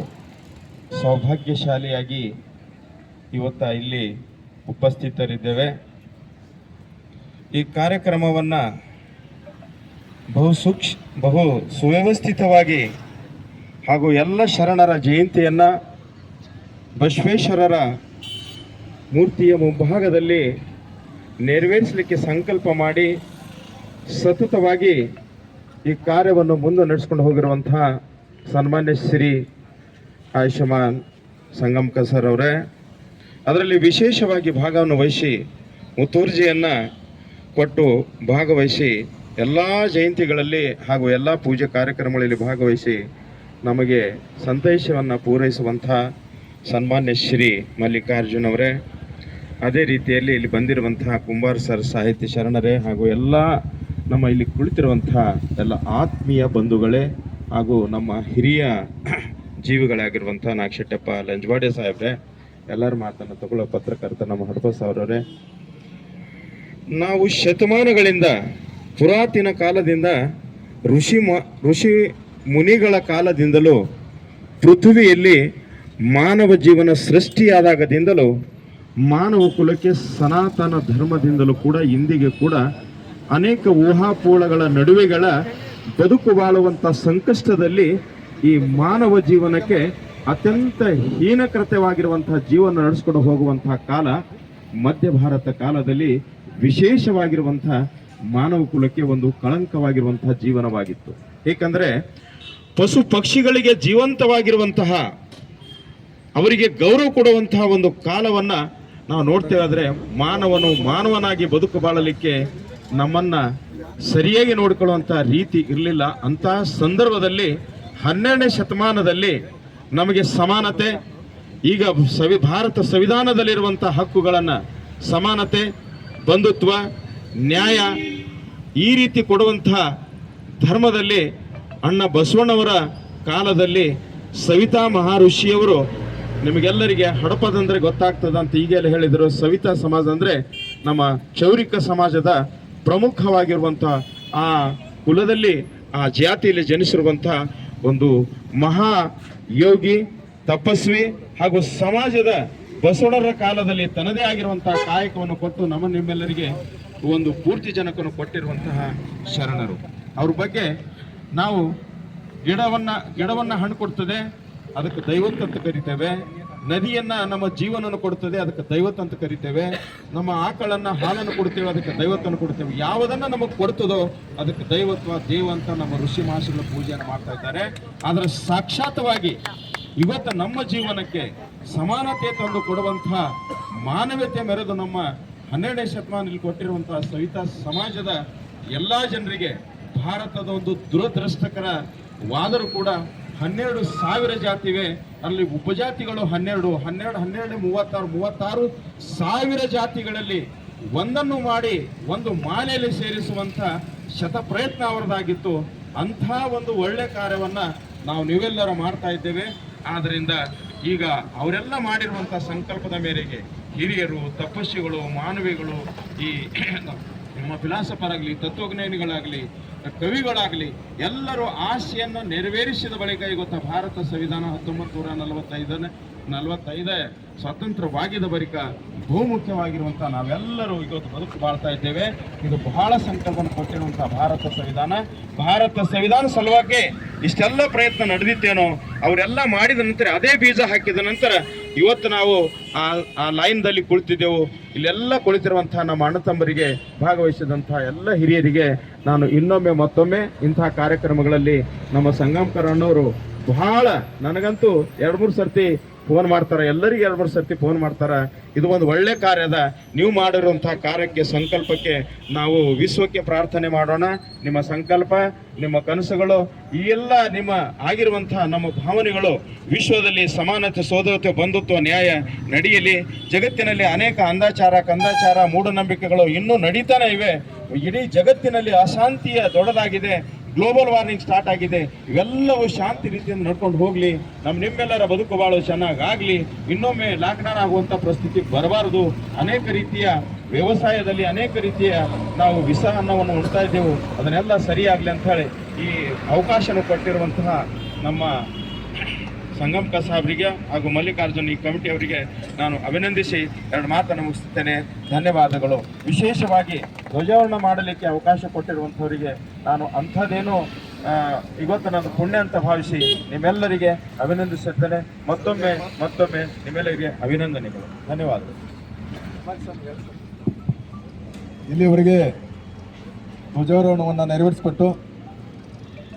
D: ಸೌಭಾಗ್ಯಶಾಲಿಯಾಗಿ ಇವತ್ತ ಇಲ್ಲಿ ಉಪಸ್ಥಿತರಿದ್ದೇವೆ. ಈ ಕಾರ್ಯಕ್ರಮವನ್ನು ಬಹು ಸುವ್ಯವಸ್ಥಿತವಾಗಿ ಹಾಗೂ ಎಲ್ಲ ಶರಣರ ಜಯಂತಿಯನ್ನು ಬಸವೇಶ್ವರರ ಮೂರ್ತಿಯ ಮುಂಭಾಗದಲ್ಲಿ ನೆರವೇರಿಸಲಿಕ್ಕೆ ಸಂಕಲ್ಪ ಮಾಡಿ ಸತತವಾಗಿ ಈ ಕಾರ್ಯವನ್ನು ಮುಂದೆ ನಡೆಸ್ಕೊಂಡು ಹೋಗಿರುವಂತಹ ಸನ್ಮಾನ್ಯ ಶ್ರೀ ಆಯುಷ್ಮಾನ್ ಸಂಗಮಕ ಸರ್ ಅವರೇ, ಅದರಲ್ಲಿ ವಿಶೇಷವಾಗಿ ಭಾಗವನ್ನು ವಹಿಸಿ ಮುತುರ್ಜಿಯನ್ನು ಕೊಟ್ಟು ಭಾಗವಹಿಸಿ ಎಲ್ಲ ಜಯಂತಿಗಳಲ್ಲಿ ಹಾಗೂ ಎಲ್ಲ ಪೂಜೆ ಕಾರ್ಯಕ್ರಮಗಳಲ್ಲಿ ಭಾಗವಹಿಸಿ ನಮಗೆ ಸಂದೇಶವನ್ನು ಪೂರೈಸುವಂಥ ಸನ್ಮಾನ್ಯ ಶ್ರೀ ಮಲ್ಲಿಕಾರ್ಜುನ್ ಅವರೇ, ಅದೇ ರೀತಿಯಲ್ಲಿ ಇಲ್ಲಿ ಬಂದಿರುವಂತಹ ಕುಂಬಾರ್ ಸರ್ ಸಾಹಿತ್ಯ ಶರಣರೇ ಹಾಗೂ ಎಲ್ಲ ನಮ್ಮ ಇಲ್ಲಿ ಕುಳಿತಿರುವಂತಹ ಎಲ್ಲ ಆತ್ಮೀಯ ಬಂಧುಗಳೇ ಹಾಗೂ ನಮ್ಮ ಹಿರಿಯ ಜೀವಿಗಳಾಗಿರುವಂಥ ನಾಗಶೆಟ್ಟಪ್ಪ ಲಂಜವಾಡೆ ಸಾಹೇಬ್ರೆ, ಎಲ್ಲರ ಮಾತನ್ನು ತಗೊಳ್ಳೋ ಪತ್ರಕರ್ತ ನಮ್ಮ ಹಡಪ ಸಾವ್ರವರೇ, ನಾವು ಶತಮಾನಗಳಿಂದ ಪುರಾತನ ಕಾಲದಿಂದ ಋಷಿ ಮುನಿಗಳ ಕಾಲದಿಂದಲೂ ಪೃಥ್ವಿಯಲ್ಲಿ ಮಾನವ ಜೀವನ ಸೃಷ್ಟಿಯಾದಾಗದಿಂದಲೂ ಮಾನವ ಕುಲಕ್ಕೆ ಸನಾತನ ಧರ್ಮದಿಂದಲೂ ಕೂಡ ಇಂದಿಗೆ ಕೂಡ ಅನೇಕ ಊಹಾಪೋಹಗಳ ನಡುವೆಗಳ ಬದುಕು ಬಾಳುವಂಥ ಸಂಕಷ್ಟದಲ್ಲಿ ಈ ಮಾನವ ಜೀವನಕ್ಕೆ ಅತ್ಯಂತ ಹೀನಕೃತ್ಯವಾಗಿರುವಂತಹ ಜೀವನ ನಡೆಸ್ಕೊಂಡು ಹೋಗುವಂತಹ ಕಾಲ ಮಧ್ಯ ಭಾರತ ಕಾಲದಲ್ಲಿ ವಿಶೇಷವಾಗಿರುವಂತಹ ಮಾನವ ಕುಲಕ್ಕೆ ಒಂದು ಕಳಂಕವಾಗಿರುವಂತಹ ಜೀವನವಾಗಿತ್ತು. ಏಕೆಂದರೆ ಪಶು ಪಕ್ಷಿಗಳಿಗೆ ಜೀವಂತವಾಗಿರುವಂತಹ ಅವರಿಗೆ ಗೌರವ ಕೊಡುವಂತಹ ಒಂದು ಕಾಲವನ್ನ ನಾವು ನೋಡ್ತೇವೆ. ಆದರೆ ಮಾನವನಾಗಿ ಬದುಕು ಬಾಳಲಿಕ್ಕೆ ನಮ್ಮನ್ನ ಸರಿಯಾಗಿ ನೋಡಿಕೊಳ್ಳುವಂಥ ರೀತಿ ಇರಲಿಲ್ಲ. ಅಂತಹ ಸಂದರ್ಭದಲ್ಲಿ 12ನೇ ಶತಮಾನದಲ್ಲಿ ನಮಗೆ ಸಮಾನತೆ, ಈಗ ಭಾರತ ಸಂವಿಧಾನದಲ್ಲಿರುವಂಥ ಹಕ್ಕುಗಳನ್ನು ಸಮಾನತೆ, ಬಂಧುತ್ವ, ನ್ಯಾಯ ಈ ರೀತಿ ಕೊಡುವಂತಹ ಧರ್ಮದಲ್ಲಿ ಅಣ್ಣ ಬಸವಣ್ಣವರ ಕಾಲದಲ್ಲಿ ಸವಿತಾ ಮಹರ್ಷಿಯವರು, ನಿಮಗೆಲ್ಲರಿಗೆ ಹಡಪದಂದ್ರೆ ಗೊತ್ತಾಗ್ತದ ಅಂತ ಈಗೆಲ್ಲ ಹೇಳಿದರು. ಸವಿತಾ ಸಮಾಜ ಅಂದರೆ ನಮ್ಮ ಕ್ಷೌರಿಕ ಸಮಾಜದ ಪ್ರಮುಖವಾಗಿರುವಂಥ ಆ ಕುಲದಲ್ಲಿ ಆ ಜಾತಿಯಲ್ಲಿ ಜನಿಸಿರುವಂಥ ಒಂದು ಮಹಾ ಯೋಗಿ, ತಪಸ್ವಿ ಹಾಗೂ ಸಮಾಜದ ಬಸವಣ್ಣರ ಕಾಲದಲ್ಲಿ ತನ್ನದೇ ಆಗಿರುವಂತಹ ಕಾಯಕವನ್ನು ಕೊಟ್ಟು ನಿಮ್ಮೆಲ್ಲರಿಗೆ ಒಂದು ಪೂರ್ತಿ ಜನಕನ್ನು ಕೊಟ್ಟಿರುವಂತಹ ಶರಣರು. ಅವ್ರ ಬಗ್ಗೆ ನಾವು ಗಿಡವನ್ನ ಹಣ್ಣು ಕೊಡ್ತದೆ, ಅದಕ್ಕೆ ದೈವತ್ ಅಂತ ಕರಿತೇವೆ. ನದಿಯನ್ನ ನಮ್ಮ ಜೀವನವನ್ನು ಕೊಡ್ತದೆ, ಅದಕ್ಕೆ ದೈವತ್ ಅಂತ ಕರಿತೇವೆ. ನಮ್ಮ ಆಕಳನ್ನ ಹಾಲನ್ನು ಕೊಡ್ತೇವೆ, ಅದಕ್ಕೆ ದೈವತ್ವವನ್ನು ಕೊಡ್ತೇವೆ. ಯಾವುದನ್ನ ನಮಗೆ ಕೊಡ್ತದೋ ಅದಕ್ಕೆ ದೈವತ್ವ, ದೇವ ಅಂತ ನಮ್ಮ ಋಷಿ ಮಹರ್ಷಿಗಳ ಪೂಜೆಯನ್ನು ಮಾಡ್ತಾ ಇದ್ದಾರೆ. ಆದರೆ ಸಾಕ್ಷಾತ್ವಾಗಿ ಇವತ್ತು ನಮ್ಮ ಜೀವನಕ್ಕೆ ಸಮಾನತೆ ತಂದು ಕೊಡುವಂತಹ ಮಾನವೀಯತೆ ಮೆರೆದು ನಮ್ಮ 12ನೇ ಶತಮಾನದಲ್ಲಿ ಕೊಟ್ಟಿರುವಂತಹ ಸವಿತಾ ಸಮಾಜದ ಎಲ್ಲಾ ಜನರಿಗೆ ಭಾರತದ ಒಂದು ದುರದೃಷ್ಟಕರ ವಾದರೂ ಕೂಡ 12,000 ಜಾತಿವೆ. ಅಲ್ಲಿ ಉಪಜಾತಿಗಳು 36 ಸಾವಿರ ಜಾತಿಗಳಲ್ಲಿ ಒಂದನ್ನು ಮಾಡಿ ಒಂದು ಮಾಲೆಯಲ್ಲಿ ಸೇರಿಸುವಂತ ಶತ ಪ್ರಯತ್ನ ಅವರದಾಗಿತ್ತು. ಅಂಥ ಒಂದು ಒಳ್ಳೆ ಕಾರ್ಯವನ್ನ ನೀವೆಲ್ಲರೂ ಮಾಡ್ತಾ ಇದ್ದೇವೆ. ಆದ್ದರಿಂದ ಈಗ ಅವರೆಲ್ಲ ಮಾಡಿರುವಂಥ ಸಂಕಲ್ಪದ ಮೇರೆಗೆ ಹಿರಿಯರು, ತಪಸ್ವಿಗಳು, ಮಾನವಿಗಳು, ಈ ನಮ್ಮ ಫಿಲಾಸಫರಾಗಲಿ, ತತ್ವಜ್ಞಾನಿಗಳಾಗಲಿ, ಕವಿಗಳಾಗಲಿ ಎಲ್ಲರೂ ಆಸೆಯನ್ನು ನೆರವೇರಿಸಿದ ಬಳಿಕ ಇವತ್ತು ಭಾರತ ಸಂವಿಧಾನ 1945 ಸ್ವತಂತ್ರವಾಗಿದ್ದ ಬಳಿಕ ಬಹುಮುಖ್ಯವಾಗಿರುವಂಥ ನಾವೆಲ್ಲರೂ ಇವತ್ತು ಬದುಕು ಬಾಳ್ತಾ ಇದ್ದೇವೆ. ಇದು ಬಹಳ ಸಂಕಲ್ಪವನ್ನು ಕೊಟ್ಟಿರುವಂಥ ಭಾರತ ಸಂವಿಧಾನ ಸಲುವಾಗಿ ಇಷ್ಟೆಲ್ಲ ಪ್ರಯತ್ನ ನಡೆದಿತ್ತೇನೋ ಅವರೆಲ್ಲ ಮಾಡಿದ ನಂತರ ಅದೇ ಬೀಜ ಹಾಕಿದ ನಂತರ ಇವತ್ತು ನಾವು ಆ ಲೈನ್ದಲ್ಲಿ ಕುಳಿತಿದ್ದೆವು. ಇಲ್ಲೆಲ್ಲ ಕುಳಿತಿರುವಂತಹ ನಮ್ಮ ಅಣ್ಣ ತಮ್ಮರಿಗೆ, ಭಾಗವಹಿಸಿದಂತಹ ಎಲ್ಲ ಹಿರಿಯರಿಗೆ ನಾನು ಮತ್ತೊಮ್ಮೆ ಇಂತಹ ಕಾರ್ಯಕ್ರಮಗಳಲ್ಲಿ ನಮ್ಮ ಸಂಗಮಕರ್ ಅಣ್ಣವರು ಬಹಳ, ನನಗಂತೂ 2-3 ಸರ್ತಿ ಫೋನ್ ಮಾಡ್ತಾರೆ, ಎಲ್ಲರಿಗೆ 2-3 ಸರ್ತಿ ಫೋನ್ ಮಾಡ್ತಾರೆ. ಇದು ಒಂದು ಒಳ್ಳೆ ಕಾರ್ಯದ. ನೀವು ಮಾಡಿರುವಂತಹ ಕಾರ್ಯಕ್ಕೆ, ಸಂಕಲ್ಪಕ್ಕೆ ನಾವು ವಿಶ್ವಕ್ಕೆ ಪ್ರಾರ್ಥನೆ ಮಾಡೋಣ. ನಿಮ್ಮ ಸಂಕಲ್ಪ, ನಿಮ್ಮ ಕನಸುಗಳು, ಈ ಎಲ್ಲ ನಿಮ್ಮ ಆಗಿರುವಂತಹ ನಮ್ಮ ಭಾವನೆಗಳು ವಿಶ್ವದಲ್ಲಿ ಸಮಾನತೆ, ಸೋದರತೆ, ಬಂಧುತ್ವ, ನ್ಯಾಯ ನಡೆಯಲಿ. ಜಗತ್ತಿನಲ್ಲಿ ಅನೇಕ ಕಂದಾಚಾರ, ಮೂಢನಂಬಿಕೆಗಳು ಇನ್ನೂ ನಡೀತಾನೆ ಇವೆ. ಇಡೀ ಜಗತ್ತಿನಲ್ಲಿ ಅಶಾಂತಿಯ ದೊಡ್ಡದಾಗಿದೆ. ಗ್ಲೋಬಲ್ ವಾರ್ಮಿಂಗ್ ಸ್ಟಾರ್ಟ್ ಆಗಿದೆ. ಇವೆಲ್ಲವೂ ಶಾಂತಿ ರೀತಿಯಿಂದ ನಡ್ಕೊಂಡು ಹೋಗ್ಲಿ. ನಿಮ್ಮೆಲ್ಲರ ಬದುಕು ಬಾಳು ಚೆನ್ನಾಗಾಗ್ಲಿ. ಇನ್ನೊಮ್ಮೆ ಲಾಕ್ಡೌನ್ ಆಗುವಂಥ ಪರಿಸ್ಥಿತಿ ಬರಬಾರದು. ಅನೇಕ ರೀತಿಯ ವ್ಯವಸಾಯದಲ್ಲಿ ಅನೇಕ ರೀತಿಯ ನಾವು ವಿಷ ಅನ್ನವನ್ನು ಉಣ್ತಾ ಇದ್ದೆವು, ಅದನ್ನೆಲ್ಲ ಸರಿಯಾಗಲಿ ಅಂತ ಹೇಳಿ ಈ ಅವಕಾಶನ ಕೊಟ್ಟಿರುವಂತಹ ನಮ್ಮ ಸಂಗಮಕ ಸಾಹೇಬರಿಗೆ ಹಾಗೂ ಮಲ್ಲಿಕಾರ್ಜುನ್ ಈ ಕಮಿಟಿಯವರಿಗೆ ನಾನು ಅಭಿನಂದಿಸಿ 2 ಮಾತನ್ನು ಮುಗಿಸುತ್ತೇನೆ. ಧನ್ಯವಾದಗಳು. ವಿಶೇಷವಾಗಿ ಧ್ವಜಾರೋಹಣ ಮಾಡಲಿಕ್ಕೆ ಅವಕಾಶ ಕೊಟ್ಟಿರುವಂಥವರಿಗೆ ನಾನು ಅಂಥದ್ದೇನೋ ಇವತ್ತು ನಾನು ಪುಣ್ಯ ಅಂತ ಭಾವಿಸಿ ನಿಮ್ಮೆಲ್ಲರಿಗೆ ಅಭಿನಂದಿಸುತ್ತೇನೆ. ಮತ್ತೊಮ್ಮೆ ನಿಮ್ಮೆಲ್ಲರಿಗೆ ಅಭಿನಂದನೆಗಳು. ಧನ್ಯವಾದಗಳು.
A: ಇಲ್ಲಿಯವರೆಗೆ ಧ್ವಜಾರೋಹಣವನ್ನು ನೆರವೇರಿಸಿಕೊಟ್ಟು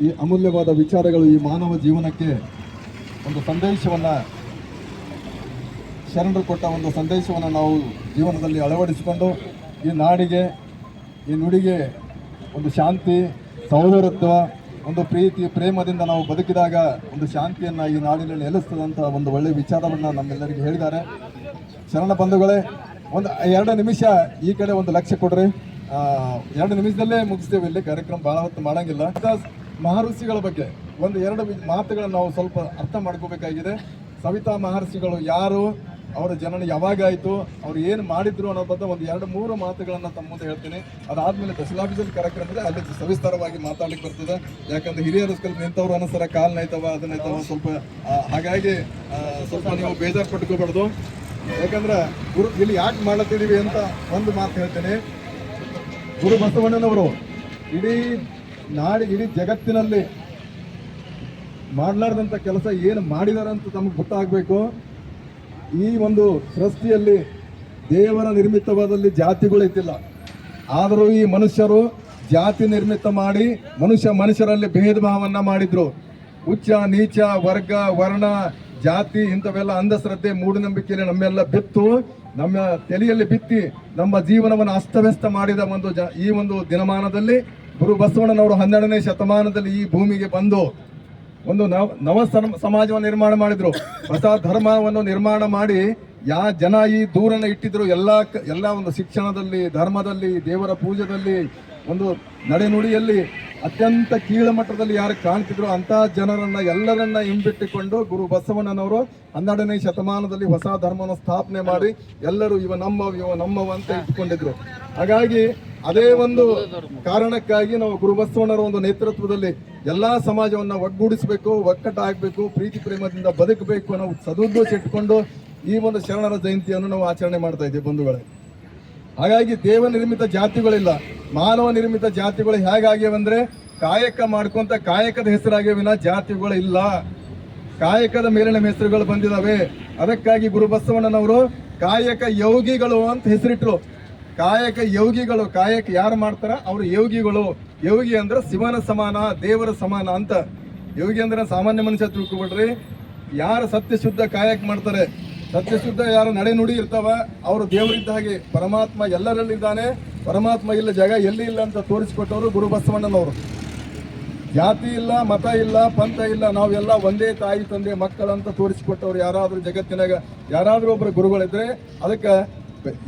A: ಈ ಅಮೂಲ್ಯವಾದ ವಿಚಾರಗಳು ಈ ಮಾನವ ಜೀವನಕ್ಕೆ ಒಂದು ಸಂದೇಶವನ್ನು, ಶರಣರು ಕೊಟ್ಟ ಒಂದು ಸಂದೇಶವನ್ನು ನಾವು ಜೀವನದಲ್ಲಿ ಅಳವಡಿಸಿಕೊಂಡು ಈ ನಾಡಿಗೆ, ಈ ನುಡಿಗೆ ಒಂದು ಶಾಂತಿ, ಸಹೋದರತ್ವ, ಒಂದು ಪ್ರೀತಿ, ಪ್ರೇಮದಿಂದ ನಾವು ಬದುಕಿದಾಗ ಒಂದು ಶಾಂತಿಯನ್ನು ಈ ನಾಡಿನಲ್ಲಿ ನೆಲೆಸ್ತದಂಥ ಒಂದು ಒಳ್ಳೆಯ ವಿಚಾರವನ್ನು ನಮ್ಮೆಲ್ಲರಿಗೆ ಹೇಳಿದ್ದಾರೆ. ಶರಣ ಬಂಧುಗಳೇ, ಒಂದು 2 ನಿಮಿಷ ಈ ಕಡೆ ಒಂದು ಲಕ್ಷ್ಯ ಕೊಡ್ರಿ. 2 ನಿಮಿಷದಲ್ಲೇ ಮುಗಿಸ್ತೇವೆ. ಇಲ್ಲಿ ಕಾರ್ಯಕ್ರಮ ಭಾಳ ಹೊತ್ತು ಮಾಡೋಂಗಿಲ್ಲ. ಮಹರ್ಷಿಗಳ ಬಗ್ಗೆ 1-2 ಮಾತುಗಳನ್ನು ನಾವು ಸ್ವಲ್ಪ ಅರ್ಥ ಮಾಡ್ಕೋಬೇಕಾಗಿದೆ. ಸವಿತಾ ಮಹರ್ಷಿಗಳು ಯಾರು, ಅವರ ಜನನ ಯಾವಾಗ ಆಯಿತು, ಅವ್ರು ಏನು ಮಾಡಿದ್ರು ಅನ್ನೋ ಬಗ್ಗೆ ಒಂದು 2-3 ಮಾತುಗಳನ್ನು ತಮ್ಮ ಮುಂದೆ ಹೇಳ್ತೀನಿ. ಅದಾದ್ಮೇಲೆ ತಹಸೀಲ್ ಕಾರ್ಯಕ್ರಮದಲ್ಲಿ ಅಲ್ಲಿ ಸವಿಸ್ತಾರವಾಗಿ ಮಾತಾಡ್ಲಿಕ್ಕೆ ಬರ್ತದೆ. ಯಾಕಂದ್ರೆ ಹಿರಿಯರು ಸ್ವಲ್ಪ ನಿಂತವ್ರು ಅನುಸಾರ ಕಾಲ್ ನೈತವ ಅದನ್ನೈತವ ಸ್ವಲ್ಪ ಹಾಗಾಗಿ ಸ್ವಲ್ಪ ನೀವು ಬೇಜಾರು ಪಟ್ಕೋಬಾರ್ದು. ಯಾಕಂದ್ರೆ ಇಲ್ಲಿ ಯಾಕೆ ಮಾಡ್ಲತ್ತಿದೀವಿ ಅಂತ ಒಂದು ಮಾತು ಹೇಳ್ತೇನೆ. ಗುರು ಬಸವಣ್ಣನವರು ಇಡೀ ಜಗತ್ತಿನಲ್ಲಿ ಮಾಡಲಾರ್ದಂಥ ಕೆಲಸ ಏನು ಮಾಡಿದಾರೆ ಅಂತ ತಮಗೆ ಗೊತ್ತಾಗಬೇಕು. ಈ ಒಂದು ಸೃಷ್ಟಿಯಲ್ಲಿ ದೇವರ ನಿರ್ಮಿತವಾದಲ್ಲಿ ಜಾತಿಗಳಿದ್ದಿಲ್ಲ. ಆದರೂ ಈ ಮನುಷ್ಯರು ಜಾತಿ ನಿರ್ಮಿತ ಮಾಡಿ ಮನುಷ್ಯರಲ್ಲಿ ಭೇದ ಭಾವನ್ನ ಮಾಡಿದ್ರು. ಉಚ್ಚ ನೀಚ ವರ್ಗ ವರ್ಣ ಜಾತಿ ಇಂಥವೆಲ್ಲ ಅಂಧಶ್ರದ್ಧೆ ಮೂಢನಂಬಿಕೆಯಲ್ಲಿ ನಮ್ಮೆಲ್ಲ ಬಿತ್ತು, ನಮ್ಮ ತಲೆಯಲ್ಲಿ ಬಿತ್ತಿ ನಮ್ಮ ಜೀವನವನ್ನು ಅಸ್ತವ್ಯಸ್ತ ಮಾಡಿದ ಈ ಒಂದು ದಿನಮಾನದಲ್ಲಿ ಗುರು ಬಸವಣ್ಣನವರು 12ನೇ ಶತಮಾನದಲ್ಲಿ ಈ ಭೂಮಿಗೆ ಬಂದು ಒಂದು ನವ ಸಮಾಜವನ್ನು ನಿರ್ಮಾಣ ಮಾಡಿದ್ರು. ಹೊಸ ಧರ್ಮವನ್ನು ನಿರ್ಮಾಣ ಮಾಡಿ ಜನ ಈ ದೂರನ್ನು ಇಟ್ಟಿದ್ರು. ಎಲ್ಲ ಒಂದು ಶಿಕ್ಷಣದಲ್ಲಿ, ಧರ್ಮದಲ್ಲಿ, ದೇವರ ಪೂಜೆದಲ್ಲಿ, ಒಂದು ನಡೆನುಡಿಯಲ್ಲಿ ಅತ್ಯಂತ ಕೀಳಮಟ್ಟದಲ್ಲಿ ಯಾರು ಕಾಣ್ತಿದ್ರು ಅಂತ ಜನರನ್ನ ಎಲ್ಲರನ್ನ ಹಿಂಬಿಟ್ಟಿಕೊಂಡು ಗುರು ಬಸವಣ್ಣನವರು 12ನೇ ಶತಮಾನದಲ್ಲಿ ಹೊಸ ಧರ್ಮವನ್ನು ಸ್ಥಾಪನೆ ಮಾಡಿ ಎಲ್ಲರೂ ಇವ ನಮ್ಮವ ಅಂತ ಇಟ್ಕೊಂಡಿದ್ರು. ಹಾಗಾಗಿ ಅದೇ ಒಂದು ಕಾರಣಕ್ಕಾಗಿ ನಾವು ಗುರು ಬಸವಣ್ಣರ ಒಂದು ನೇತೃತ್ವದಲ್ಲಿ ಎಲ್ಲಾ ಸಮಾಜವನ್ನ ಒಗ್ಗೂಡಿಸಬೇಕು, ಒಕ್ಕಟ್ಟಾಗಬೇಕು, ಪ್ರೀತಿ ಪ್ರೇಮದಿಂದ ಬದುಕಬೇಕು ಅನ್ನೋ ಸದುದ್ದೇಶ ಇಟ್ಕೊಂಡು ಈ ಒಂದು ಶರಣರ ಜಯಂತಿಯನ್ನು ನಾವು ಆಚರಣೆ ಮಾಡ್ತಾ ಇದ್ದೀವಿ ಬಂಧುಗಳೇ. ಹಾಗಾಗಿ ದೇವ ನಿರ್ಮಿತ ಜಾತಿಗಳಿಲ್ಲ, ಮಾನವ ನಿರ್ಮಿತ ಜಾತಿಗಳು ಹೇಗಾಗ್ಯವಂದ್ರೆ ಕಾಯಕ ಮಾಡ್ಕೊಂತ ಕಾಯಕದ ಹೆಸರಾಗ್ಯವಿನ ಜಾತಿಗಳು ಇಲ್ಲ. ಕಾಯಕದ ಮೇಲಿನ ಹೆಸರುಗಳು ಬಂದಿದಾವೆ. ಅದಕ್ಕಾಗಿ ಗುರು ಬಸವಣ್ಣನವರು ಕಾಯಕ ಯೋಗಿಗಳು ಅಂತ ಹೆಸರಿಟ್ರು. ಕಾಯಕ ಯೋಗಿಗಳು, ಕಾಯಕ ಯಾರು ಮಾಡ್ತಾರ ಅವರು ಯೋಗಿಗಳು. ಯೋಗಿ ಅಂದ್ರೆ ಶಿವನ ಸಮಾನ, ದೇವರ ಸಮಾನ ಅಂತ. ಯೋಗಿ ಅಂದ್ರೆ ಸಾಮಾನ್ಯ ಮನುಷ್ಯ ತಿಳ್ಕೊಬಿಡ್ರಿ. ಯಾರು ಸತ್ಯಶುದ್ಧ ಕಾಯಕ ಮಾಡ್ತಾರೆ, ಸತ್ಯಶುದ್ಧ ಯಾರು ನಡೆ ನುಡಿ ಇರ್ತಾವ ಅವರು ದೇವರಿದ್ದ ಹಾಗೆ. ಪರಮಾತ್ಮ ಎಲ್ಲರಲ್ಲಿದ್ದಾನೆ, ಪರಮಾತ್ಮ ಇಲ್ಲ ಜಾಗ ಎಲ್ಲಿ ಇಲ್ಲ ಅಂತ ತೋರಿಸಿಕೊಟ್ಟವರು ಗುರು ಬಸವಣ್ಣನವರು. ಜಾತಿ ಇಲ್ಲ, ಮತ ಇಲ್ಲ, ಪಂಥ ಇಲ್ಲ, ನಾವೆಲ್ಲ ಒಂದೇ ತಾಯಿ ತಂದೆ ಮಕ್ಕಳಂತ ತೋರಿಸಿಕೊಟ್ಟವ್ರು ಯಾರಾದ್ರೂ ಜಗತ್ತಿನಾಗ ಯಾರಾದ್ರೂ ಒಬ್ಬರು ಗುರುಗಳಿದ್ರೆ ಅದಕ್ಕೆ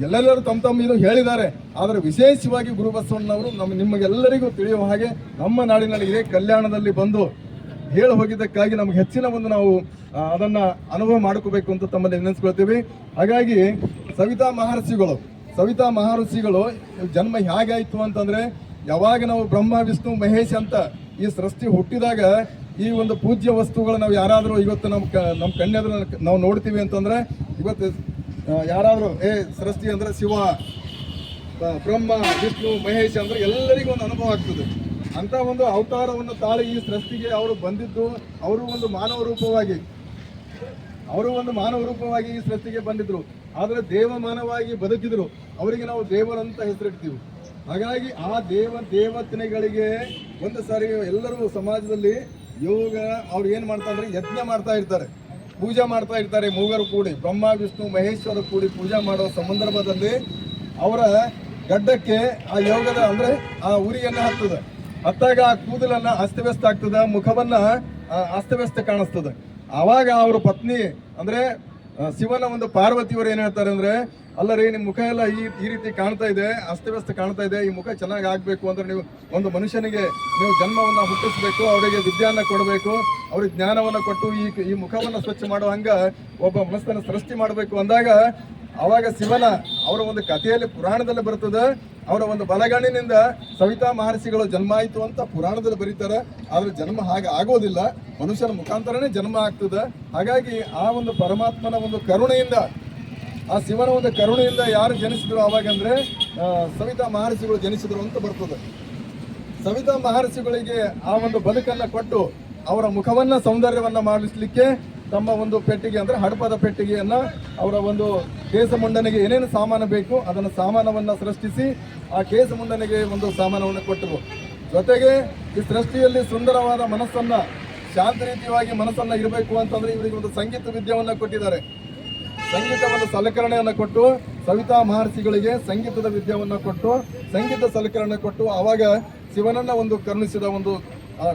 A: ಎಲ್ಲೆಲ್ಲರೂ ತಮ್ಮ ಇದು ಹೇಳಿದ್ದಾರೆ. ಆದರೆ ವಿಶೇಷವಾಗಿ ಗುರು ಬಸವಣ್ಣನವರು ನಿಮಗೆಲ್ಲರಿಗೂ ತಿಳಿಯುವ ಹಾಗೆ ನಮ್ಮ ನಾಡಿನಲ್ಲಿ ಇದೇ ಕಲ್ಯಾಣದಲ್ಲಿ ಬಂದು ಹೇಳಿ ಹೋಗಿದ್ದಕ್ಕಾಗಿ ನಮ್ಗೆ ಹೆಚ್ಚಿನ ಒಂದು ನಾವು ಅದನ್ನ ಅನುಭವ ಮಾಡ್ಕೋಬೇಕು ಅಂತ ತಮ್ಮಲ್ಲಿ ನೆನೆಸ್ಕೊಳ್ತೀವಿ. ಹಾಗಾಗಿ ಸವಿತಾ ಮಹರ್ಷಿಗಳು ಜನ್ಮ ಹೇಗಾಯ್ತು ಅಂತಂದ್ರೆ ಯಾವಾಗ ನಾವು ಬ್ರಹ್ಮ ವಿಷ್ಣು ಮಹೇಶ್ ಅಂತ ಈ ಸೃಷ್ಟಿ ಹುಟ್ಟಿದಾಗ ಈ ಒಂದು ಪೂಜ್ಯ ವಸ್ತುಗಳು ನಾವು ಯಾರಾದರೂ ಇವತ್ತು ನಮ್ಮ ಕಣ್ಣೆದುರು ನಾವು ನೋಡ್ತೀವಿ ಅಂತಂದ್ರೆ ಇವತ್ತು ಯಾರಾದರೂ ಸೃಷ್ಟಿ ಅಂದ್ರೆ ಶಿವ, ಬ್ರಹ್ಮ, ವಿಷ್ಣು, ಮಹೇಶ್ ಅಂದ್ರೆ ಎಲ್ಲರಿಗೂ ಒಂದು ಅನುಭವ ಆಗ್ತದೆ. ಅಂತ ಒಂದು ಅವತಾರವನ್ನು ತಾಳಿ ಈ ಸೃಷ್ಟಿಗೆ ಅವರು ಬಂದಿದ್ದು, ಅವರು ಒಂದು ಮಾನವ ರೂಪವಾಗಿ ಈ ಸೃಷ್ಟಿಗೆ ಬಂದಿದ್ರು. ಆದರೆ ದೇವಮಾನವಾಗಿ ಬದುಕಿದ್ರು. ಅವರಿಗೆ ನಾವು ದೇವರಂತ ಹೆಸರಿಡ್ತೀವಿ. ಹಾಗಾಗಿ ಆ ದೇವತೆಗಳಿಗೆ ಒಂದು ಸಾರಿ ಎಲ್ಲರೂ ಸಮಾಜದಲ್ಲಿ ಯೋಗ ಅವ್ರು ಏನ್ ಮಾಡ್ತಾ ಅಂದ್ರೆ ಯಜ್ಞ ಮಾಡ್ತಾ ಇರ್ತಾರೆ, ಪೂಜೆ ಮಾಡ್ತಾ ಇರ್ತಾರೆ. ಮೂವರು ಕೂಡಿ ಬ್ರಹ್ಮ ವಿಷ್ಣು ಮಹೇಶ್ವರ ಕೂಡಿ ಪೂಜೆ ಮಾಡೋ ಸಂದರ್ಭದಲ್ಲಿ ಅವರ ಗಡ್ಡಕ್ಕೆ ಆ ಯೋಗದ ಅಂದ್ರೆ ಆ ಉರಿಯನ್ನ ಹತ್ತಾಗ ಆ ಕೂದಲನ್ನ ಅಸ್ತವ್ಯಸ್ತ ಆಗ್ತದ, ಮುಖವನ್ನ ಅಸ್ತವ್ಯಸ್ತ ಕಾಣಿಸ್ತದೆ. ಆವಾಗ ಅವ್ರ ಪತ್ನಿ ಅಂದ್ರೆ ಶಿವನ ಒಂದು ಪಾರ್ವತಿಯವರು ಏನ್ ಹೇಳ್ತಾರೆ ಅಂದ್ರೆ, ಅಲ್ಲ ರೀ ನಿಮ್ಮ ಮುಖ ಎಲ್ಲ ಈ ರೀತಿ ಕಾಣ್ತಾ ಇದೆ, ಅಸ್ತವ್ಯಸ್ತ ಕಾಣ್ತಾ ಇದೆ, ಈ ಮುಖ ಚೆನ್ನಾಗಿ ಆಗ್ಬೇಕು ಅಂದ್ರೆ ನೀವು ಒಂದು ಮನುಷ್ಯನಿಗೆ ನೀವು ಜನ್ಮವನ್ನ ಹುಟ್ಟಿಸ್ಬೇಕು, ಅವರಿಗೆ ವಿದ್ಯಾನ್ನ ಕೊಡಬೇಕು, ಅವ್ರಿಗೆ ಜ್ಞಾನವನ್ನ ಕೊಟ್ಟು ಈ ಮುಖವನ್ನ ಸ್ವಚ್ಛ ಮಾಡೋ ಹಂಗ ಒಬ್ಬ ಮನಸ್ಸನ್ನ ಸೃಷ್ಟಿ ಮಾಡಬೇಕು ಅಂದಾಗ ಅವಾಗ ಶಿವನ ಅವರ ಒಂದು ಕಥೆಯಲ್ಲಿ ಪುರಾಣದಲ್ಲಿ ಬರ್ತದೆ. ಅವರ ಒಂದು ಬಲಗಣ್ಣಿನಿಂದ ಸವಿತಾ ಮಹರ್ಷಿಗಳು ಜನ್ಮ ಆಯಿತು ಅಂತ ಪುರಾಣದಲ್ಲಿ ಬರೀತಾರೆ. ಆದ್ರೆ ಜನ್ಮ ಹಾಗೆ ಆಗೋದಿಲ್ಲ, ಮನುಷ್ಯನ ಮುಖಾಂತರನೇ ಜನ್ಮ ಆಗ್ತದೆ. ಹಾಗಾಗಿ ಆ ಒಂದು ಪರಮಾತ್ಮನ ಒಂದು ಕರುಣೆಯಿಂದ, ಆ ಶಿವನ ಒಂದು ಕರುಣೆಯಿಂದ ಯಾರು ಜನಿಸಿದ್ರು ಅವಾಗಂದ್ರೆ ಸವಿತಾ ಮಹರ್ಷಿಗಳು ಜನಿಸಿದ್ರು ಅಂತ ಬರ್ತದೆ. ಸವಿತಾ ಮಹರ್ಷಿಗಳಿಗೆ ಆ ಒಂದು ಬದುಕನ್ನ ಕೊಟ್ಟು ಅವರ ಮುಖವನ್ನ ಸೌಂದರ್ಯವನ್ನ ಮಾಡಿಸ್ಲಿಕ್ಕೆ ತಮ್ಮ ಒಂದು ಪೆಟ್ಟಿಗೆ ಅಂದ್ರೆ ಹಡಪದ ಪೆಟ್ಟಿಗೆಯನ್ನ ಅವರ ಒಂದು ಕೇಸ ಮುಂಡನೆಗೆ ಏನೇನು ಸಾಮಾನು ಬೇಕು ಅದನ್ನ ಸಾಮಾನವನ್ನ ಸೃಷ್ಟಿಸಿ ಆ ಕೇಸ ಮುಂಡನೆಗೆ ಒಂದು ಸಾಮಾನವನ್ನು ಕೊಟ್ಟರು. ಜೊತೆಗೆ ಈ ಸೃಷ್ಟಿಯಲ್ಲಿ ಸುಂದರವಾದ ಮನಸ್ಸನ್ನ, ಶಾಂತ ರೀತಿಯಾಗಿ ಮನಸ್ಸನ್ನ ಇರಬೇಕು ಅಂತಂದ್ರೆ ಇವರಿಗೆ ಒಂದು ಸಂಗೀತ ವಿದ್ಯೆಯನ್ನ ಕೊಟ್ಟಿದ್ದಾರೆ. ಸಂಗೀತ ಒಂದು ಸಲಕರಣೆಯನ್ನು ಕೊಟ್ಟು ಸವಿತಾ ಮಹರ್ಷಿಗಳಿಗೆ ಸಂಗೀತದ ವಿದ್ಯೆಯನ್ನು ಕೊಟ್ಟು ಸಂಗೀತ ಸಲಕರಣೆ ಕೊಟ್ಟು ಆವಾಗ ಶಿವನನ್ನ ಒಂದು ಕರುಣಿಸಿದ ಒಂದು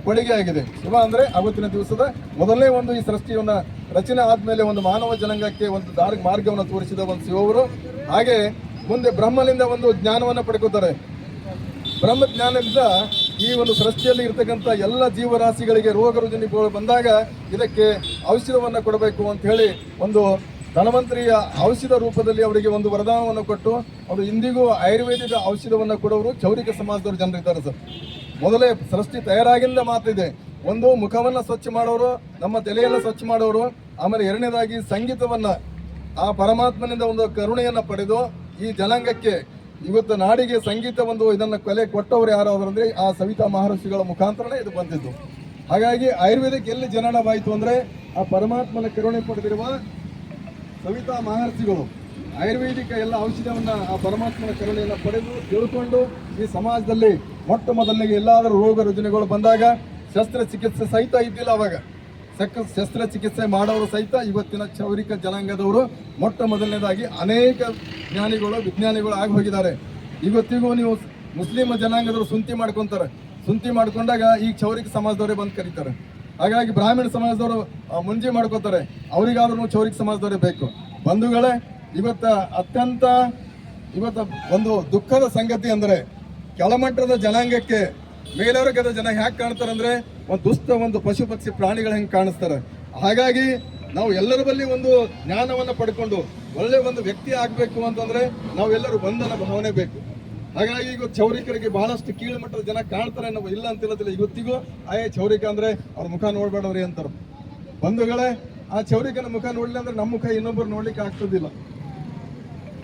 A: ಕೊಡುಗೆ ಆಗಿದೆ. ಶಿವ ಅಂದ್ರೆ ಅವತ್ತಿನ ದಿವಸದ ಮೊದಲನೇ ಒಂದು ಈ ಸೃಷ್ಟಿಯನ್ನ ರಚನೆ ಆದ್ಮೇಲೆ ಒಂದು ಮಾನವ ಜನಾಂಗಕ್ಕೆ ಒಂದು ಮಾರ್ಗವನ್ನು ತೋರಿಸಿದ ಒಂದು ಶಿವವರು. ಹಾಗೆ ಮುಂದೆ ಬ್ರಹ್ಮನಿಂದ ಒಂದು ಜ್ಞಾನವನ್ನು ಪಡ್ಕೋತಾರೆ. ಬ್ರಹ್ಮ ಜ್ಞಾನದಿಂದ ಈ ಒಂದು ಸೃಷ್ಟಿಯಲ್ಲಿ ಇರ್ತಕ್ಕಂಥ ಎಲ್ಲ ಜೀವರಾಶಿಗಳಿಗೆ ರೋಗ ರುಜಿನಗಳು ಬಂದಾಗ ಇದಕ್ಕೆ ಔಷಧವನ್ನು ಕೊಡಬೇಕು ಅಂತ ಹೇಳಿ ಒಂದು ಧನ್ವಂತರಿಯ ಔಷಧ ರೂಪದಲ್ಲಿ ಅವರಿಗೆ ಒಂದು ವರದಾನವನ್ನು ಕೊಟ್ಟು ಅವರು ಇಂದಿಗೂ ಆಯುರ್ವೇದಿಕ ಔಷಧವನ್ನು ಕೊಡೋರು ಚೌರಿಕ ಸಮಾಜದವ್ರ ಜನರಿದ್ದಾರೆ ಸರ್. ಮೊದಲೇ ಸೃಷ್ಟಿ ತಯಾರಾಗಿಂದ ಮಾತಿದೆ. ಒಂದು ಮುಖವನ್ನು ಸ್ವಚ್ಛ ಮಾಡೋರು, ನಮ್ಮ ತಲೆಯನ್ನು ಸ್ವಚ್ಛ ಮಾಡೋರು, ಆಮೇಲೆ ಎರಡನೇದಾಗಿ ಸಂಗೀತವನ್ನ ಆ ಪರಮಾತ್ಮನಿಂದ ಒಂದು ಕರುಣೆಯನ್ನು ಪಡೆದು ಈ ಜನಾಂಗಕ್ಕೆ ಇವತ್ತು ನಾಡಿಗೆ ಸಂಗೀತ ಒಂದು ಇದನ್ನು ಕಲೆ ಕೊಟ್ಟವರು ಯಾರಾದ್ರು ಅಂದ್ರೆ ಆ ಸವಿತಾ ಮಹರ್ಷಿಗಳ ಮುಖಾಂತರನೇ ಇದು ಬಂದಿದ್ದು. ಹಾಗಾಗಿ ಆಯುರ್ವೇದಕ್ಕೆ ಎಲ್ಲಿ ಜನನವಾಯಿತು ಅಂದ್ರೆ ಆ ಪರಮಾತ್ಮನ ಕರುಣೆ ಪಡೆದಿರುವ ಸವಿತಾ ಮಹರ್ಷಿಗಳು ಆಯುರ್ವೇದಿಕ ಎಲ್ಲ ಔಷಧವನ್ನ ಆ ಪರಮಾತ್ಮನ ಕರುಣೆಯನ್ನು ಪಡೆದು ತಿಳ್ಕೊಂಡು ಈ ಸಮಾಜದಲ್ಲಿ ಮೊಟ್ಟ ಮೊದಲಿಗೆ ಎಲ್ಲಾದರೂ ರೋಗ ರುಜಿನಗಳು ಬಂದಾಗ ಶಸ್ತ್ರಚಿಕಿತ್ಸೆ ಸಹಿತ ಇದ್ದಿಲ್ಲ. ಅವಾಗ ಶಸ್ತ್ರಚಿಕಿತ್ಸೆ ಮಾಡೋರು ಸಹಿತ ಇವತ್ತಿನ ಚೌರಿಕ ಜನಾಂಗದವರು ಮೊಟ್ಟ ಮೊದಲನೇದಾಗಿ ಅನೇಕ ಜ್ಞಾನಿಗಳು ವಿಜ್ಞಾನಿಗಳು ಆಗಿ ಹೋಗಿದ್ದಾರೆ. ಇವತ್ತಿಗೂ ನೀವು ಮುಸ್ಲಿಂ ಜನಾಂಗದವರು ಸುಂತಿ ಮಾಡ್ಕೊಂತಾರೆ. ಸುಂತಿ ಮಾಡ್ಕೊಂಡಾಗ ಈ ಚೌರಿಕ ಸಮಾಜದವರೇ ಬಂದು ಕರೀತಾರೆ. ಹಾಗಾಗಿ ಬ್ರಾಹ್ಮಣ ಸಮಾಜದವರು ಮುಂಜಿ ಮಾಡ್ಕೋತಾರೆ, ಅವರಿಗಾದ್ರೂ ಚೌರಿಕ ಸಮಾಜದವರೇ ಬೇಕು. ಬಂಧುಗಳೇ, ಅತ್ಯಂತ ಒಂದು ದುಃಖದ ಸಂಗತಿ ಅಂದ್ರೆ ಕೆಳಮಟ್ಟದ ಜನಾಂಗಕ್ಕೆ ಮೇಲ್ವರ್ಗದ ಜನ ಹ್ಯಾಕ್ ಕಾಣ್ತಾರೆ ಅಂದ್ರೆ ಒಂದು ಪಶು ಪಕ್ಷಿ ಪ್ರಾಣಿಗಳು ಹೆಂಗೆ ಕಾಣಿಸ್ತಾರೆ. ಹಾಗಾಗಿ ನಾವು ಎಲ್ಲರ ಬಳಿ ಒಂದು ಜ್ಞಾನವನ್ನು ಪಡ್ಕೊಂಡು ಒಳ್ಳೆ ಒಂದು ವ್ಯಕ್ತಿ ಆಗ್ಬೇಕು ಅಂತಂದ್ರೆ ನಾವೆಲ್ಲರೂ ಬಂಧನ ಭಾವನೆ ಬೇಕು. ಹಾಗಾಗಿ ಈಗ ಚೌರಿಕರಿಗೆ ಬಹಳಷ್ಟು ಕೀಳುಮಟ್ಟದ ಜನ ಕಾಣ್ತಾರೆ, ನಾವು ಇಲ್ಲ ಅಂತಿಲ್ಲದಿಲ್ಲ. ಇವತ್ತಿಗೂ ಚೌರಿಕ ಅಂದ್ರೆ ಅವ್ರ ಮುಖ ನೋಡ್ಬೇಡವ್ರಿ ಅಂತಾರೆ. ಬಂಧುಗಳೇ, ಆ ಚೌರಿಕನ ಮುಖ ನೋಡ್ಲಿ ಅಂದ್ರೆ ನಮ್ಮ ಮುಖ ಇನ್ನೊಬ್ಬರು ನೋಡ್ಲಿಕ್ಕೆ ಆಗ್ತದಿಲ್ಲ.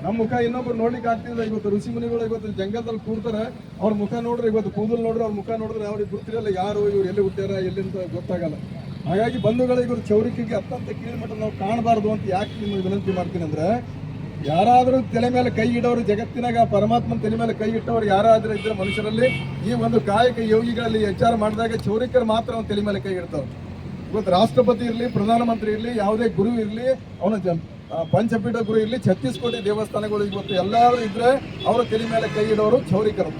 A: ನಮ್ಮ ಮುಖ ಇನ್ನೊಬ್ರು ನೋಡ್ಲಿಕ್ಕೆ ಆಗ್ತಿಲ್ಲ. ಇವತ್ತು ಋಷಿ ಮುನಿಗಳು ಇವತ್ತು ಜಂಗಲದಲ್ಲಿ ಕೂಡ್ತಾರೆ, ಅವ್ರ ಮುಖ ನೋಡ್ರಿ, ಇವತ್ತು ಕೂದಲು ನೋಡ್ರಿ, ಅವ್ರ ಮುಖ ನೋಡಿದ್ರೆ ಅವ್ರಿಗೆ ಗೊತ್ತಿರಲ್ಲ ಯಾರು ಇವ್ರು, ಎಲ್ಲಿ ಹುಟ್ಟ್ಯಾರ ಎಲ್ಲಿಂದ ಗೊತ್ತಾಗಲ್ಲ. ಹಾಗಾಗಿ ಬಂಧುಗಳು, ಇವರು ಚೌರಿಕೆಗೆ ಅತ್ಯಂತ ಕೀಳುಮಟ್ಟ ನಾವು ಕಾಣಬಾರ್ದು ಅಂತ ಯಾಕೆ ನಿಮ್ಗೆ ವಿನಂತಿ ಮಾಡ್ತೀನಿ ಅಂದ್ರೆ, ಯಾರಾದರೂ ತಲೆ ಮೇಲೆ ಕೈ ಇಡೋರು, ಜಗತ್ತಿನಾಗ ಪರಮಾತ್ಮನ ತಲೆ ಮೇಲೆ ಕೈ ಇಟ್ಟವರು ಯಾರಾದ್ರೂ ಇದ್ರೆ ಮನುಷ್ಯರಲ್ಲಿ ಈ ಒಂದು ಕಾಯಕ ಯೋಗಿಗಳಲ್ಲಿ ವಿಚಾರ ಮಾಡಿದಾಗ ಚೌರಿಕರು ಮಾತ್ರ ಅವನ ತಲೆ ಮೇಲೆ ಕೈ ಇಡ್ತಾವೆ. ಇವತ್ತು ರಾಷ್ಟ್ರಪತಿ ಇರಲಿ, ಪ್ರಧಾನಮಂತ್ರಿ ಇರಲಿ, ಯಾವುದೇ ಗುರು ಇರಲಿ, ಅವನ ಪಂಚಪೀಠ ಗುರು ಇರಲಿ, 36 ಕೋಟಿ ದೇವಸ್ಥಾನಗಳು ಇವತ್ತು ಎಲ್ಲರೂ ಇದ್ರೆ ಅವರ ತಲೆ ಮೇಲೆ ಕೈ ಇಡೋರು ಚೌರಿಕರು.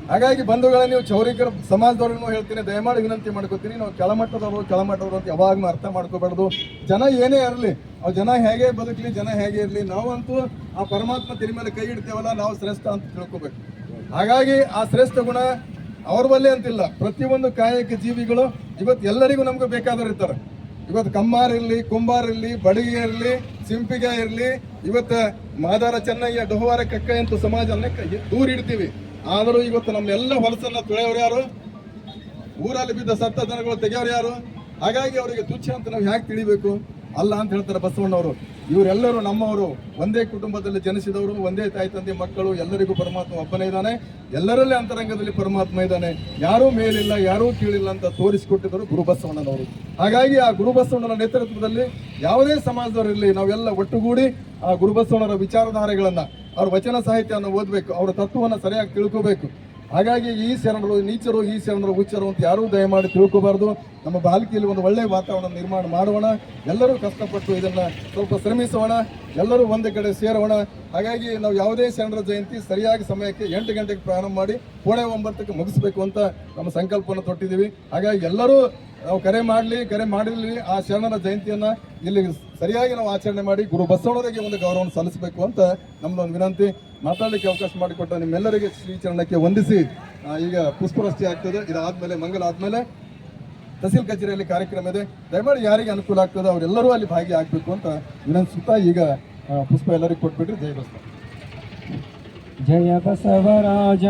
A: ಹಾಗಾಗಿ ಬಂಧುಗಳ, ನೀವು ಚೌರಿಕರ ಸಮಾಜದವ್ರಿಗೂ ಹೇಳ್ತೀನಿ, ದಯಮಾಡಿ ವಿನಂತಿ ಮಾಡ್ಕೋತೀನಿ, ನಾವು ಕೆಳಮಟ್ಟದವರು ಅಂತ ಯಾವಾಗ್ಲೂ ಅರ್ಥ ಮಾಡ್ಕೋಬಾರ್ದು. ಜನ ಏನೇ ಇರಲಿ, ಅವ್ರು ಜನ ಹೇಗೆ ಬದುಕಲಿ, ಜನ ಹೇಗೆ ಇರಲಿ, ನಾವಂತೂ ಆ ಪರಮಾತ್ಮ ತಲೆ ಮೇಲೆ ಕೈ ಇಡ್ತೇವಲ್ಲ, ನಾವು ಶ್ರೇಷ್ಠ ಅಂತ ತಿಳ್ಕೊಬೇಕು. ಹಾಗಾಗಿ ಆ ಶ್ರೇಷ್ಠ ಗುಣ ಅವ್ರ ಬಲ್ಲೆ ಅಂತಿಲ್ಲ, ಪ್ರತಿಯೊಂದು ಕಾಯಕ ಜೀವಿಗಳು ಇವತ್ತು ಎಲ್ಲರಿಗೂ ನಮ್ಗೆ ಬೇಕಾದವ್ರು ಇರ್ತಾರೆ. ಇವತ್ತು ಕಮ್ಮಾರ್ ಇರಲಿ, ಕುಂಬಾರ್ ಇರಲಿ, ಬಡಗಿ ಇರಲಿ, ಸಿಂಪಿಗ ಇರಲಿ, ಇವತ್ತು ಮಾದಾರ ಚೆನ್ನಯ್ಯ, ಡೊಹವಾರ ಕಕ್ಕ ಅಂತ ಸಮಾಜ ದೂರ ಇಡ್ತೀವಿ. ಆದರೂ ಇವತ್ತು ನಮ್ಮೆಲ್ಲ ಹೊಲಸನ್ನ ತುಳಿಯೋರು ಯಾರು? ಊರಲ್ಲಿ ಬಿದ್ದ ಸತ್ತ ಜನಗಳು ತೆಗೆಯೋರು ಯಾರು? ಹಾಗಾಗಿ ಅವರಿಗೆ ತುಚ್ಛ ಅಂತ ನಾವು ಯಾಕೆ ತಿಳಿಬೇಕು? ಅಲ್ಲ ಅಂತ ಹೇಳ್ತಾರೆ ಬಸವಣ್ಣವರು. ಇವರೆಲ್ಲರೂ ನಮ್ಮವರು, ಒಂದೇ ಕುಟುಂಬದಲ್ಲಿ ಜನಿಸಿದವರು, ಒಂದೇ ತಾಯಿ ತಂದೆ ಮಕ್ಕಳು, ಎಲ್ಲರಿಗೂ ಪರಮಾತ್ಮ ಒಬ್ಬನೇ ಇದ್ದಾನೆ, ಎಲ್ಲರಲ್ಲೇ ಅಂತರಂಗದಲ್ಲಿ ಪರಮಾತ್ಮ ಇದ್ದಾನೆ, ಯಾರೂ ಮೇಲಿಲ್ಲ ಯಾರೂ ಕೀಳಿಲ್ಲ ಅಂತ ತೋರಿಸಿಕೊಟ್ಟಿದ್ದರು ಗುರು ಬಸವಣ್ಣನವರು. ಹಾಗಾಗಿ ಆ ಗುರು ಬಸವಣ್ಣನ ನೇತೃತ್ವದಲ್ಲಿ ಯಾವುದೇ ಸಮಾಜದವರಿರಲಿ, ನಾವೆಲ್ಲ ಒಟ್ಟುಗೂಡಿ ಆ ಗುರು ಬಸವಣ್ಣರ ವಿಚಾರಧಾರೆಗಳನ್ನ, ಅವ್ರ ವಚನ ಸಾಹಿತ್ಯವನ್ನು ಓದಬೇಕು, ಅವರ ತತ್ವವನ್ನು ಸರಿಯಾಗಿ ತಿಳ್ಕೋಬೇಕು. ಹಾಗಾಗಿ ಈ ಶರಣರು ನೀಚರು, ಈ ಶರಣರು ಹುಚ್ಚರು ಅಂತ ಯಾರೂ ದಯಮಾಡಿ ತಿಳ್ಕೋಬಾರ್ದು. ನಮ್ಮ ಬಾಲ್ಕಿಯಲ್ಲಿ ಒಂದು ಒಳ್ಳೆಯ ವಾತಾವರಣ ನಿರ್ಮಾಣ ಮಾಡೋಣ, ಎಲ್ಲರೂ ಕಷ್ಟಪಟ್ಟು ಇದನ್ನ ಸ್ವಲ್ಪ ಶ್ರಮಿಸೋಣ, ಎಲ್ಲರೂ ಒಂದೇ ಕಡೆ ಸೇರೋಣ. ಹಾಗಾಗಿ ನಾವು ಯಾವುದೇ ಶರಣರ ಜಯಂತಿ ಸರಿಯಾಗಿ ಸಮಯಕ್ಕೆ 8 ಗಂಟೆಗೆ ಪ್ರಾರಂಭ ಮಾಡಿ 9:15ಕ್ಕೆ ಮುಗಿಸ್ಬೇಕು ಅಂತ ನಮ್ಮ ಸಂಕಲ್ಪವನ್ನು ತೊಟ್ಟಿದ್ದೀವಿ. ಹಾಗಾಗಿ ಎಲ್ಲರೂ ನಾವು ಕರೆ ಮಾಡಿರಲಿ ಆ ಶರಣರ ಜಯಂತಿಯನ್ನ ಇಲ್ಲಿ ಸರಿಯಾಗಿ ನಾವು ಆಚರಣೆ ಮಾಡಿ ಗುರು ಬಸವಣ್ಣರಿಗೆ ಒಂದು ಗೌರವವನ್ನು ಸಲ್ಲಿಸಬೇಕು ಅಂತ ನಮ್ದೊಂದು ವಿನಂತಿ. ಮಾತಾಡಲಿಕ್ಕೆ ಅವಕಾಶ ಮಾಡಿಕೊಟ್ಟ ನಿಮ್ಮೆಲ್ಲರಿಗೆ ಶ್ರೀಚರಣಕ್ಕೆ ವಂದಿಸಿ ಈಗ ಪುಷ್ಪವೃಷ್ಟಿ ಆಗ್ತದೆ. ಇದಾದ್ಮೇಲೆ ಮಂಗಲ ಆದ್ಮೇಲೆ ತಹಸೀಲ್ ಕಚೇರಿಯಲ್ಲಿ ಕಾರ್ಯಕ್ರಮ ಇದೆ. ದಯಮಾಡಿ ಯಾರಿಗೆ ಅನುಕೂಲ ಆಗ್ತದೆ ಅವರೆಲ್ಲರೂ ಅಲ್ಲಿ ಭಾಗಿಯಾಗಬೇಕು ಅಂತ ವಿನಂತಿಸುತ್ತಾ ಈಗ ಪುಷ್ಪ ಎಲ್ಲರಿಗೂ ಕೊಟ್ಬಿಟ್ರಿ. ಜಯ ಬಸವ.
B: ಜಯ ಬಸವರಾಜ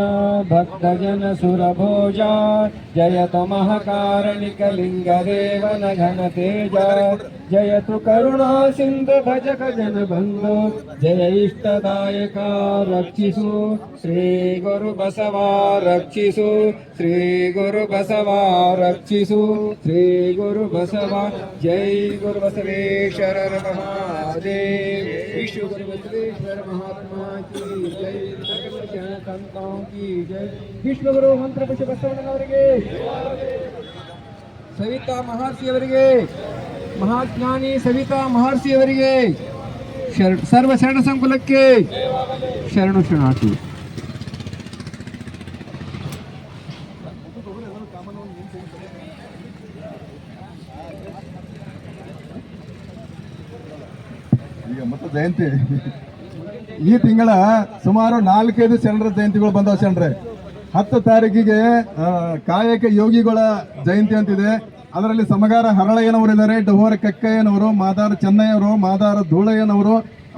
B: ಭಕ್ತಜನ ಸುರಭೋಜ, ಜಯತು ಮಹಾಕಾರಣಿಕ ಲಿಂಗದೇವನ ಘನ ತೇಜ, ಜಯತು ಕರುಣಾ ಸಿಂಧು ಭಜಕ ಜನ ಬಂಧು, ಜಯ ಇಷ್ಟದಾಯಕ ರಕ್ಷಿಸು ಶ್ರೀ ಗುರು ಬಸವ ರಕ್ಷಿಸು, ಶ್ರೀ ಗುರು ಬಸವ ರಕ್ಷಿಸು, ಶ್ರೀ ಗುರು ಬಸವ. ಜೈ ಗುರು ಬಸವೇಶ್ವರ ಮಹಾದೇವ್, ವಿಶ್ವ ಗುರು ಬಸವೇಶ್ವರ ಮಹಾತ್ಮ ಕಿ ಜೈ, ಸಂತೋं की जय. ವಿಶ್ವಗುರು ಮಂತ್ರ ಪುಷ್ಪ ಬಸವಣ್ಣನವರಿಗೆ, ಸವಿತಾ ಮಹರ್ಷಿಯವರಿಗೆ, ಮಹಾಜ್ಞಾನಿ ಸವಿತಾ ಮಹರ್ಷಿಯವರಿಗೆ, ಸರ್ವ ಶರಣ ಸಂಕುಲಕ್ಕೆ ಶರಣು ಶರಣಾರ್ಥಿ.
A: ಈಗ ಮತ್ತೆ ಜಯಂತಿ ಈ ತಿಂಗಳ ಸುಮಾರು 4-5 ಶರಣರ ಜಯಂತಿಗಳು ಬಂದವ. ಶರಣರೆ 10 ತಾರೀಕಿಗೆ ಕಾಯಕ ಯೋಗಿಗಳ ಜಯಂತಿ ಅಂತಿದೆ, ಅದರಲ್ಲಿ ಸಮಗಾರ ಹರಳಯ್ಯನವರು ಇದ್ದಾರೆ, ಡಹೋರ ಕೆಕ್ಕಯ್ಯನವರು, ಮಾದಾರ ಚೆನ್ನಯ್ಯವರು, ಮಾದಾರ ಧೂಳಯ್ಯನವರು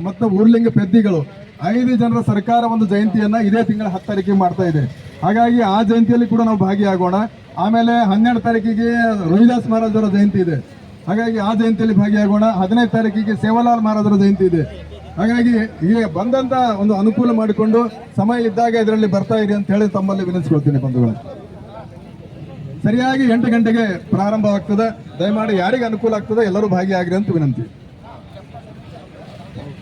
A: ಮತ್ತು ಊರ್ಲಿಂಗ ಪೆದ್ದಿಗಳು 5 ಜನರ ಸರ್ಕಾರ ಒಂದು ಜಯಂತಿಯನ್ನ ಇದೇ ತಿಂಗಳ 10 ತಾರೀಕಿಗೆ ಮಾಡ್ತಾ ಇದೆ. ಹಾಗಾಗಿ ಆ ಜಯಂತಿಯಲ್ಲಿ ಕೂಡ ನಾವು ಭಾಗಿಯಾಗೋಣ. ಆಮೇಲೆ 12 ತಾರೀಕಿಗೆ ರೋಹಿದಾಸ್ ಮಹಾರಾಜರ ಜಯಂತಿ ಇದೆ, ಹಾಗಾಗಿ ಆ ಜಯಂತಿಯಲ್ಲಿ ಭಾಗಿಯಾಗೋಣ. 15 ತಾರೀಕಿಗೆ ಸೇವಾಲಾಲ್ ಮಹಾರಾಜರ ಜಯಂತಿ ಇದೆ. ಹಾಗಾಗಿ ಈಗ ಬಂದಂತ ಒಂದು ಅನುಕೂಲ ಮಾಡಿಕೊಂಡು ಸಮಯ ಇದ್ದಾಗ ಇದರಲ್ಲಿ ಬರ್ತಾ ಇರಿ ಅಂತ ಹೇಳಿ ತಮ್ಮಲ್ಲಿ ವಿನಂತಿಸ್ಕೊಳ್ತೀನಿ ಬಂಧುಗಳು. ಸರಿಯಾಗಿ 8 ಗಂಟೆಗೆ ಪ್ರಾರಂಭವಾಗ್ತದೆ. ದಯಮಾಡಿ ಯಾರಿಗೆ ಅನುಕೂಲ ಆಗ್ತದೆ ಎಲ್ಲರೂ ಭಾಗಿಯಾಗ್ರಿ ಅಂತ ವಿನಂತಿ.